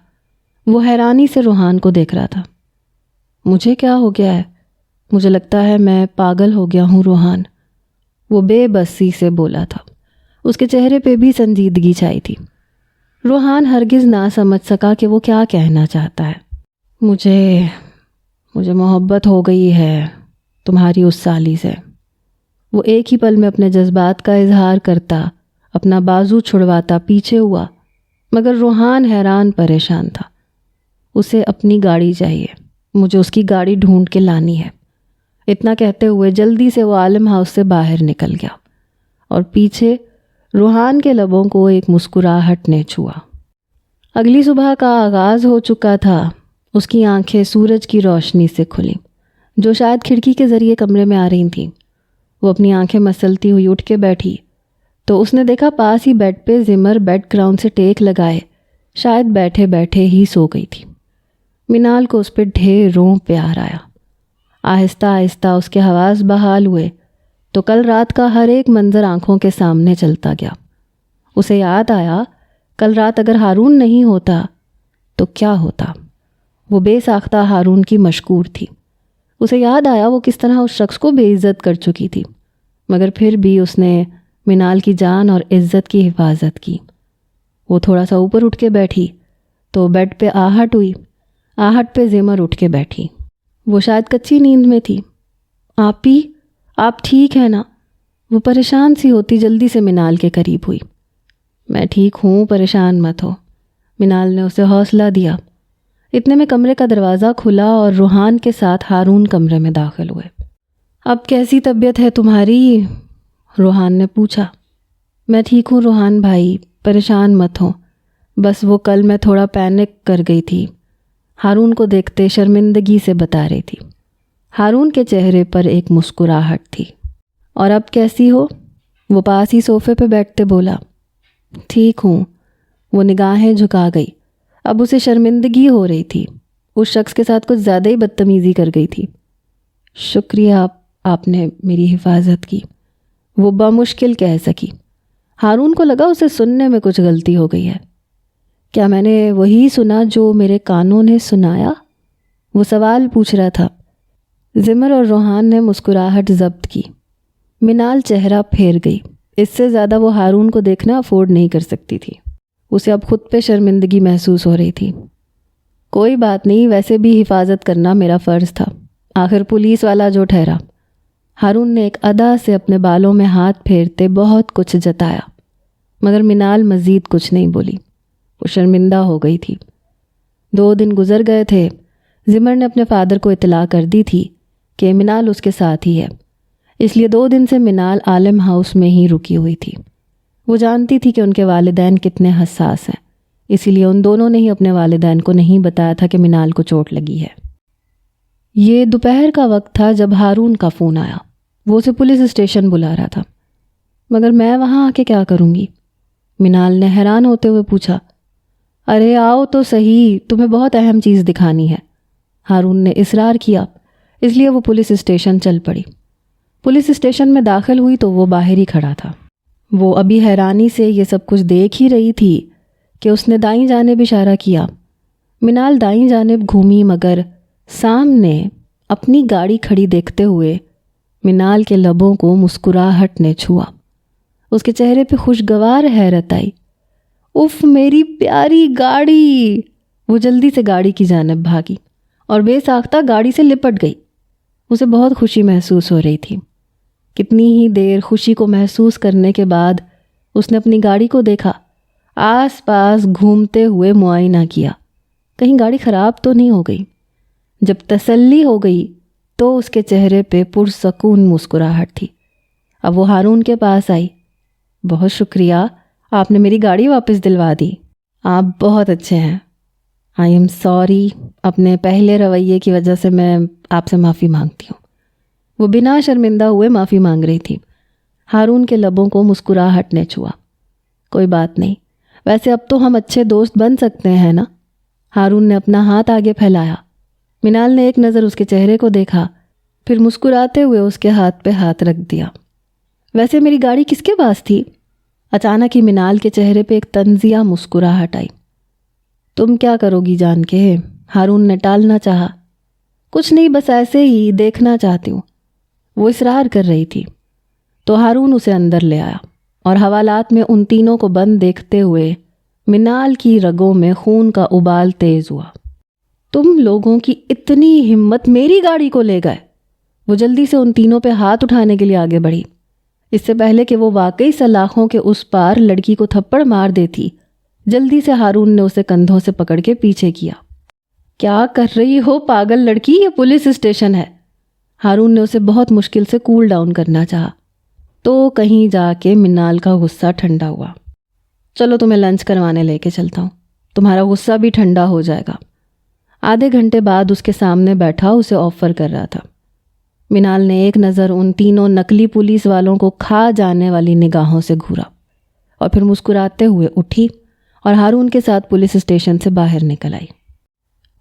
وہ حیرانی سے روحان کو دیکھ رہا تھا۔ مجھے کیا ہو گیا ہے؟ مجھے لگتا ہے میں پاگل ہو گیا ہوں روحان، وہ بے بسی سے بولا تھا۔ اس کے چہرے پہ بھی سنجیدگی چھائی تھی۔ روحان ہرگز نہ سمجھ سکا کہ وہ کیا کہنا چاہتا ہے۔ مجھے محبت ہو گئی ہے تمہاری اس سالی سے۔ وہ ایک ہی پل میں اپنے جذبات کا اظہار کرتا، اپنا بازو چھڑواتا پیچھے ہوا، مگر روحان حیران پریشان تھا۔ اسے اپنی گاڑی چاہیے، مجھے اس کی گاڑی ڈھونڈ کے لانی ہے۔ اتنا کہتے ہوئے جلدی سے وہ عالم ہاؤس سے باہر نکل گیا اور پیچھے روحان کے لبوں کو ایک مسکراہٹ نے چھوا۔ اگلی صبح کا آغاز ہو چکا تھا۔ اس کی آنکھیں سورج کی روشنی سے کھلیں جو شاید کھڑکی کے ذریعے کمرے میں آ رہی تھیں۔ وہ اپنی آنکھیں مسلتی ہوئی اٹھ کے بیٹھی تو اس نے دیکھا پاس ہی بیڈ پہ زمر بیڈ گراؤنڈ سے ٹیک لگائے شاید بیٹھے بیٹھے ہی سو گئی تھی۔ منال کو اس پہ ڈھیروں پیار آیا۔ آہستہ آہستہ اس کے حواس بحال ہوئے تو کل رات کا ہر ایک منظر آنکھوں کے سامنے چلتا گیا۔ اسے یاد آیا کل رات اگر ہارون نہیں ہوتا تو کیا ہوتا۔ وہ بے ساختہ ہارون کی مشکور تھی۔ اسے یاد آیا وہ کس طرح اس شخص کو بے عزت کر چکی تھی، مگر پھر بھی اس نے منال کی جان اور عزت کی حفاظت کی۔ وہ تھوڑا سا اوپر اٹھ کے بیٹھی تو بیڈ پہ آہٹ ہوئی۔ آہٹ پہ زمر اٹھ کے بیٹھی۔ وہ شاید کچی نیند میں تھی۔ آپی، آپ ٹھیک ہیں نا؟ وہ پریشان سی ہوتی جلدی سے منال کے قریب ہوئی۔ میں ٹھیک ہوں، پریشان مت ہو، منال نے اسے حوصلہ دیا۔ اتنے میں کمرے کا دروازہ کھلا اور روحان کے ساتھ ہارون کمرے میں داخل ہوئے۔ اب کیسی طبیعت ہے تمہاری؟ روحان نے پوچھا۔ میں ٹھیک ہوں روحان بھائی، پریشان مت ہو، بس وہ کل میں تھوڑا پینک کر گئی تھی۔ ہارون کو دیکھتے شرمندگی سے بتا رہی تھی۔ ہارون کے چہرے پر ایک مسکراہٹ تھی۔ اور اب کیسی ہو؟ وہ پاس ہی صوفے پہ بیٹھتے بولا۔ ٹھیک ہوں۔ وہ نگاہیں جھکا گئی۔ اب اسے شرمندگی ہو رہی تھی، اس شخص کے ساتھ کچھ زیادہ ہی بدتمیزی کر گئی تھی۔ شکریہ، آپ نے میری حفاظت کی، وہ بمشکل کہہ سکی۔ ہارون کو لگا اسے سننے میں کچھ غلطی ہو گئی ہے۔ کیا میں نے وہی سنا جو میرے کانوں نے سنایا؟ وہ سوال پوچھ رہا تھا۔ زمر اور روحان نے مسکراہٹ ضبط کی۔ منال چہرہ پھیر گئی۔ اس سے زیادہ وہ ہارون کو دیکھنا افورڈ نہیں کر سکتی تھی۔ اسے اب خود پہ شرمندگی محسوس ہو رہی تھی۔ کوئی بات نہیں، ویسے بھی حفاظت کرنا میرا فرض تھا، آخر پولیس والا جو ٹھہرا۔ ہارون نے ایک ادا سے اپنے بالوں میں ہاتھ پھیرتے بہت کچھ جتایا، مگر منال مزید کچھ نہیں بولی۔ وہ شرمندہ ہو گئی تھی۔ 2 دن گزر گئے تھے۔ زمر نے اپنے فادر کو اطلاع کر دی تھی کہ منال اس کے ساتھ ہی ہے، اس لیے 2 دن سے منال عالم ہاؤس میں ہی رکی ہوئی تھی۔ وہ جانتی تھی کہ ان کے والدین کتنے حساس ہیں، اسی لیے ان دونوں نے ہی اپنے والدین کو نہیں بتایا تھا کہ منال کو چوٹ لگی ہے۔ یہ دوپہر کا وقت تھا جب ہارون کا فون آیا۔ وہ اسے پولیس اسٹیشن بلا رہا تھا۔ مگر میں وہاں آ کے کیا کروں گی؟ منال نے حیران ہوتے ہوئے پوچھا۔ ارے آؤ تو صحیح، تمہیں بہت اہم چیز دکھانی ہے، ہارون نے اصرار کیا، اس لیے وہ پولیس اسٹیشن چل پڑی۔ پولیس اسٹیشن میں داخل ہوئی تو وہ باہر ہی کھڑا تھا۔ وہ ابھی حیرانی سے یہ سب کچھ دیکھ ہی رہی تھی کہ اس نے دائیں جانب اشارہ کیا۔ منال دائیں جانب گھومی، مگر سامنے اپنی گاڑی کھڑی دیکھتے ہوئے منال کے لبوں کو مسکراہٹ نے چھوا۔ اس کے چہرے پہ خوشگوار حیرت آئی۔ اف میری پیاری گاڑی! وہ جلدی سے گاڑی کی جانب بھاگی اور بے ساختہ گاڑی سے لپٹ گئی۔ اسے بہت خوشی محسوس ہو رہی تھی۔ کتنی ہی دیر خوشی کو محسوس کرنے کے بعد اس نے اپنی گاڑی کو دیکھا، آس پاس گھومتے ہوئے معائنہ کیا، کہیں گاڑی خراب تو نہیں ہو گئی۔ جب تسلی ہو گئی تو اس کے چہرے پہ پرسکون مسکراہٹ تھی۔ اب وہ ہارون کے پاس آئی۔ بہت شکریہ، آپ نے میری گاڑی واپس دلوا دی۔ آپ بہت اچھے ہیں۔ آئی ایم سوری، اپنے پہلے رویے کی وجہ سے میں آپ سے معافی مانگتی ہوں۔ وہ بنا شرمندہ ہوئے معافی مانگ رہی تھی۔ ہارون کے لبوں کو مسکراہٹ نے چھوا۔ کوئی بات نہیں، ویسے اب تو ہم اچھے دوست بن سکتے ہیں نا؟ ہارون نے اپنا ہاتھ آگے پھیلایا۔ منال نے ایک نظر اس کے چہرے کو دیکھا، پھر مسکراتے ہوئے اس کے ہاتھ پہ ہاتھ رکھ دیا۔ ویسے میری گاڑی کس کے پاس تھی؟ اچانک ہی منال کے چہرے پہ ایک طنزیہ مسکراہٹ آئی۔ تم کیا کرو گی جان کے؟ ہارون نے ٹالنا چاہا۔ کچھ نہیں، بس ایسے ہی دیکھنا چاہتی ہوں، وہ اصرار کر رہی تھی۔ تو ہارون اسے اندر لے آیا اور حوالات میں ان تینوں کو بند دیکھتے ہوئے منال کی رگوں میں خون کا ابال تیز ہوا۔ تم لوگوں کی اتنی ہمت، میری گاڑی کو لے گئے! وہ جلدی سے ان تینوں پہ ہاتھ اٹھانے کے لیے آگے بڑھی۔ اس سے پہلے کہ وہ واقعی سلاخوں کے اس پار لڑکی کو تھپڑ مار دیتی، جلدی سے ہارون نے اسے کندھوں سے پکڑ کے پیچھے کیا۔ کیا کر رہی ہو پاگل لڑکی، یہ پولیس اسٹیشن ہے۔ ہارون نے اسے بہت مشکل سے کول ڈاؤن کرنا چاہا، تو کہیں جا کے منال کا غصہ ٹھنڈا ہوا۔ چلو تمہیں لنچ کروانے لے کے چلتا ہوں، تمہارا غصہ بھی ٹھنڈا ہو جائے گا۔ آدھے گھنٹے بعد اس کے سامنے بیٹھا اسے آفر کر رہا تھا۔ منال نے ایک نظر ان تینوں نقلی پولیس والوں کو کھا جانے والی نگاہوں سے گھورا اور پھر مسکراتے ہوئے اٹھی اور ہارون کے ساتھ پولیس اسٹیشن سے باہر نکل آئی۔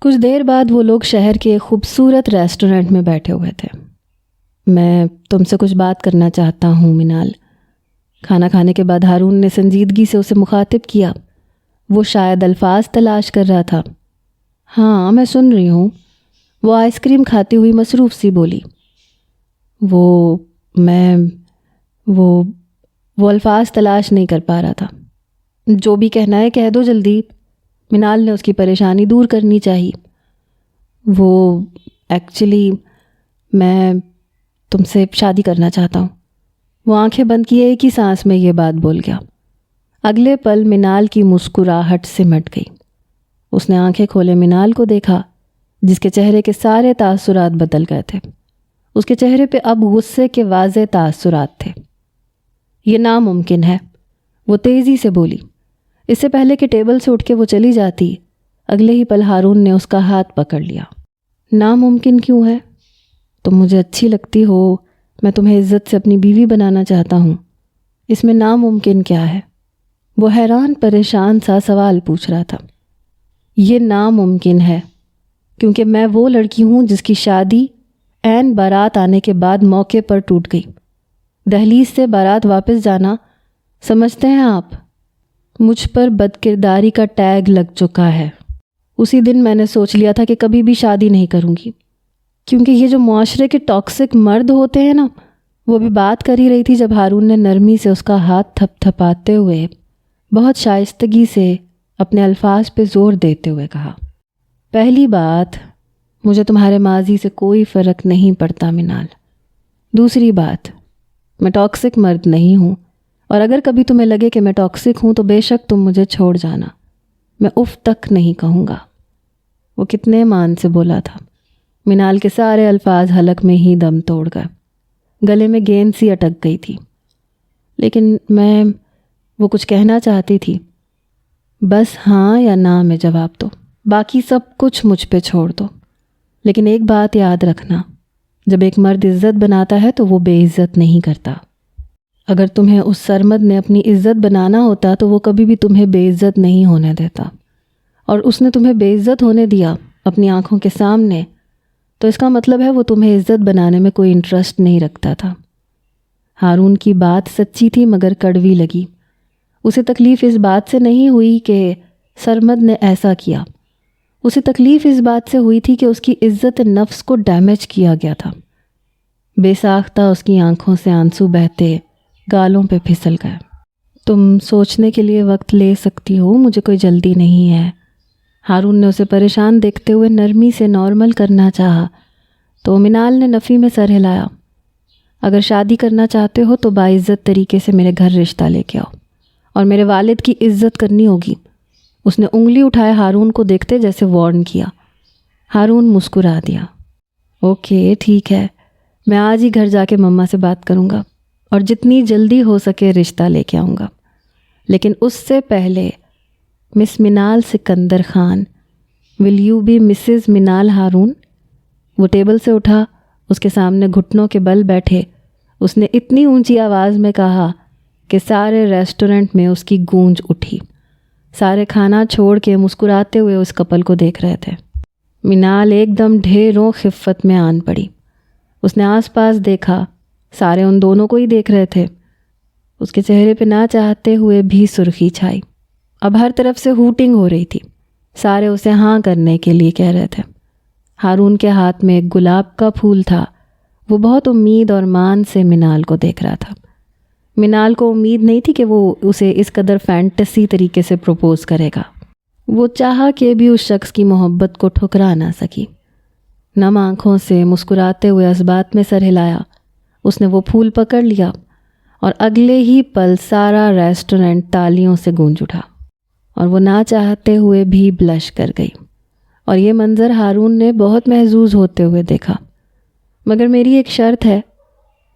کچھ دیر بعد وہ لوگ شہر کے ایک خوبصورت ریسٹورنٹ میں بیٹھے ہوئے تھے۔ میں تم سے کچھ بات کرنا چاہتا ہوں منال۔ کھانا کھانے کے بعد ہارون نے سنجیدگی سے اسے مخاطب کیا۔ وہ شاید الفاظ تلاش کر رہا تھا۔ ہاں میں سن رہی ہوں، وہ آئس کریم کھاتی ہوئی مصروف سی بولی۔ وہ الفاظ تلاش نہیں کر پا رہا تھا۔ جو بھی کہنا ہے کہہ دو جلدی، منال نے اس کی پریشانی دور کرنی چاہی۔ وہ ایکچولی میں تم سے شادی کرنا چاہتا ہوں۔ وہ آنکھیں بند کیے ایک ہی سانس میں یہ بات بول گیا۔ اگلے پل منال کی مسکراہٹ سمٹ گئی۔ اس نے آنکھیں کھولے منال کو دیکھا، جس کے چہرے کے سارے تاثرات بدل گئے تھے۔ اس کے چہرے پہ اب غصے کے واضح تاثرات تھے۔ یہ ناممکن ہے، وہ تیزی سے بولی۔ اس سے پہلے کہ ٹیبل سے اٹھ کے وہ چلی جاتی، اگلے ہی پل ہارون نے اس کا ہاتھ پکڑ لیا۔ ناممکن کیوں ہے؟ تم مجھے اچھی لگتی ہو، میں تمہیں عزت سے اپنی بیوی بنانا چاہتا ہوں، اس میں ناممکن کیا ہے؟ وہ حیران پریشان سا سوال پوچھ رہا تھا۔ یہ ناممکن ہے کیونکہ میں وہ لڑکی ہوں جس کی شادی عین بارات آنے کے بعد موقع پر ٹوٹ گئی۔ دہلیز سے بارات واپس جانا سمجھتے ہیں آپ؟ مجھ پر بدکرداری کا ٹیگ لگ چکا ہے۔ اسی دن میں نے سوچ لیا تھا کہ کبھی بھی شادی نہیں کروں گی، کیونکہ یہ جو معاشرے کے ٹاکسک مرد ہوتے ہیں نا، وہ بھی بات کر ہی رہی تھی جب ہارون نے نرمی سے اس کا ہاتھ تھپ تھپاتے ہوئے بہت شائستگی سے اپنے الفاظ پہ زور دیتے ہوئے کہا، پہلی بات، مجھے تمہارے ماضی سے کوئی فرق نہیں پڑتا منال۔ دوسری بات، میں ٹاکسک مرد نہیں ہوں، اور اگر کبھی تمہیں لگے کہ میں ٹاکسک ہوں تو بے شک تم مجھے چھوڑ جانا، میں اف تک نہیں کہوں گا۔ وہ کتنے مان سے بولا تھا۔ منال کے سارے الفاظ حلق میں ہی دم توڑ گئے، گلے میں گیند سی اٹک گئی تھی۔ لیکن وہ کچھ کہنا چاہتی تھی۔ بس ہاں یا نہ میں جواب دو، باقی سب کچھ مجھ پہ چھوڑ دو۔ لیکن ایک بات یاد رکھنا، جب ایک مرد عزت بناتا ہے تو وہ بے عزت نہیں کرتا۔ اگر تمہیں اس سرمد نے اپنی عزت بنانا ہوتا تو وہ کبھی بھی تمہیں بے عزت نہیں ہونے دیتا، اور اس نے تمہیں بے عزت ہونے دیا اپنی آنکھوں کے سامنے، تو اس کا مطلب ہے وہ تمہیں عزت بنانے میں کوئی انٹرسٹ نہیں رکھتا تھا۔ ہارون کی بات سچی تھی مگر کڑوی لگی۔ اسے تکلیف اس بات سے نہیں ہوئی کہ سرمد نے ایسا کیا، اسے تکلیف اس بات سے ہوئی تھی کہ اس کی عزت نفس کو ڈیمیج کیا گیا تھا۔ بے ساختہ اس کی آنکھوں سے آنسو بہتے گالوں پہ پھسل گئے۔ تم سوچنے کے لیے وقت لے سکتی ہو، مجھے کوئی جلدی نہیں ہے۔ ہارون نے اسے پریشان دیکھتے ہوئے نرمی سے نارمل کرنا چاہا تو منال نے نفی میں سر ہلایا۔ اگر شادی کرنا چاہتے ہو تو باعزت طریقے سے میرے گھر رشتہ لے کے آؤ، اور میرے والد کی عزت کرنی ہوگی۔ اس نے انگلی اٹھائے ہارون کو دیکھتے جیسے وارن کیا۔ ہارون مسکرا دیا۔ اوکے ٹھیک ہے، میں آج ہی گھر جا کے مما سے بات کروں گا اور جتنی جلدی ہو سکے رشتہ لے کے آؤں گا، لیکن اس سے پہلے Miss Manal Sikandar Khan, will you be Mrs Manal Haroon? وہ ٹیبل سے اٹھا، اس کے سامنے گھٹنوں کے بل بیٹھے اس نے اتنی اونچی آواز میں کہا کہ سارے ریسٹورنٹ میں اس کی گونج اٹھی۔ سارے کھانا چھوڑ کے مسکراتے ہوئے اس کپل کو دیکھ رہے تھے۔ منال ایک دم ڈھیروں خفت میں آن پڑی۔ اس نے آس پاس دیکھا، سارے ان دونوں کو ہی دیکھ رہے تھے۔ اس کے چہرے پہ نہ چاہتے ہوئے بھی سرخی چھائی۔ اب ہر طرف سے ہوٹنگ ہو رہی تھی، سارے اسے ہاں کرنے کے لیے کہہ رہے تھے۔ ہارون کے ہاتھ میں ایک گلاب کا پھول تھا، وہ بہت امید اور مان سے منال کو دیکھ رہا تھا۔ منال کو امید نہیں تھی کہ وہ اسے اس قدر فینٹیسی طریقے سے پروپوز کرے گا۔ وہ چاہا کہ بھی اس شخص کی محبت کو ٹھکرا نہ سکی۔ نم آنکھوں سے مسکراتے ہوئے اس بات میں سر ہلایا۔ اس نے وہ پھول پکڑ لیا اور اگلے ہی پل سارا ریسٹورنٹ تالیوں سے گونج اٹھا، اور وہ نہ چاہتے ہوئے بھی بلش کر گئی۔ اور یہ منظر ہارون نے بہت محظوظ ہوتے ہوئے دیکھا۔ مگر میری ایک شرط ہے۔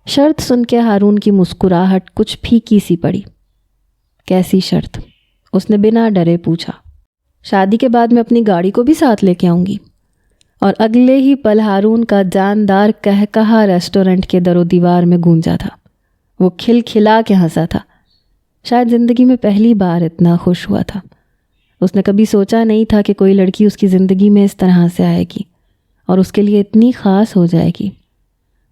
شرط سن کے ہارون کی مسکراہٹ کچھ پھیکی سی پڑی۔ کیسی شرط؟ اس نے بنا ڈرے پوچھا۔ شادی کے بعد میں اپنی گاڑی کو بھی ساتھ لے کے آؤں گی۔ اور اگلے ہی پل ہارون کا جاندار کہا ریسٹورنٹ کے در و دیوار میں گونجا تھا۔ وہ کھل کھلا کے ہنسا تھا۔ شاید زندگی میں پہلی بار اتنا خوش ہوا تھا۔ اس نے کبھی سوچا نہیں تھا کہ کوئی لڑکی اس کی زندگی میں اس طرح سے آئے گی اور اس کے لیے اتنی خاص ہو جائے گی۔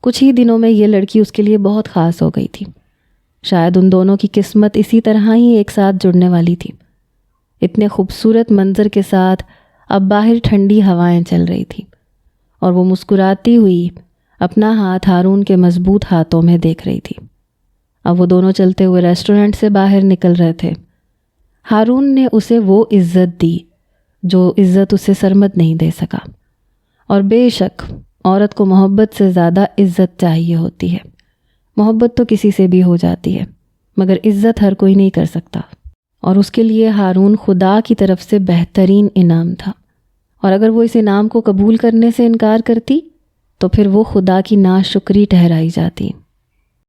کچھ ہی دنوں میں یہ لڑکی اس کے لیے بہت خاص ہو گئی تھی۔ شاید ان دونوں کی قسمت اسی طرح ہی ایک ساتھ جڑنے والی تھی۔ اتنے خوبصورت منظر کے ساتھ اب باہر ٹھنڈی ہوائیں چل رہی تھی، اور وہ مسکراتی ہوئی اپنا ہاتھ ہارون کے مضبوط ہاتھوں میں دیکھ رہی تھی۔ اب وہ دونوں چلتے ہوئے ریسٹورنٹ سے باہر نکل رہے تھے۔ ہارون نے اسے وہ عزت دی جو عزت اسے سرمد نہیں دے سکا، اور بے شک عورت کو محبت سے زیادہ عزت چاہیے ہوتی ہے۔ محبت تو کسی سے بھی ہو جاتی ہے، مگر عزت ہر کوئی نہیں کر سکتا، اور اس کے لیے ہارون خدا کی طرف سے بہترین انعام تھا، اور اگر وہ اس انعام کو قبول کرنے سے انکار کرتی تو پھر وہ خدا کی ناشکری ٹھہرائی جاتی۔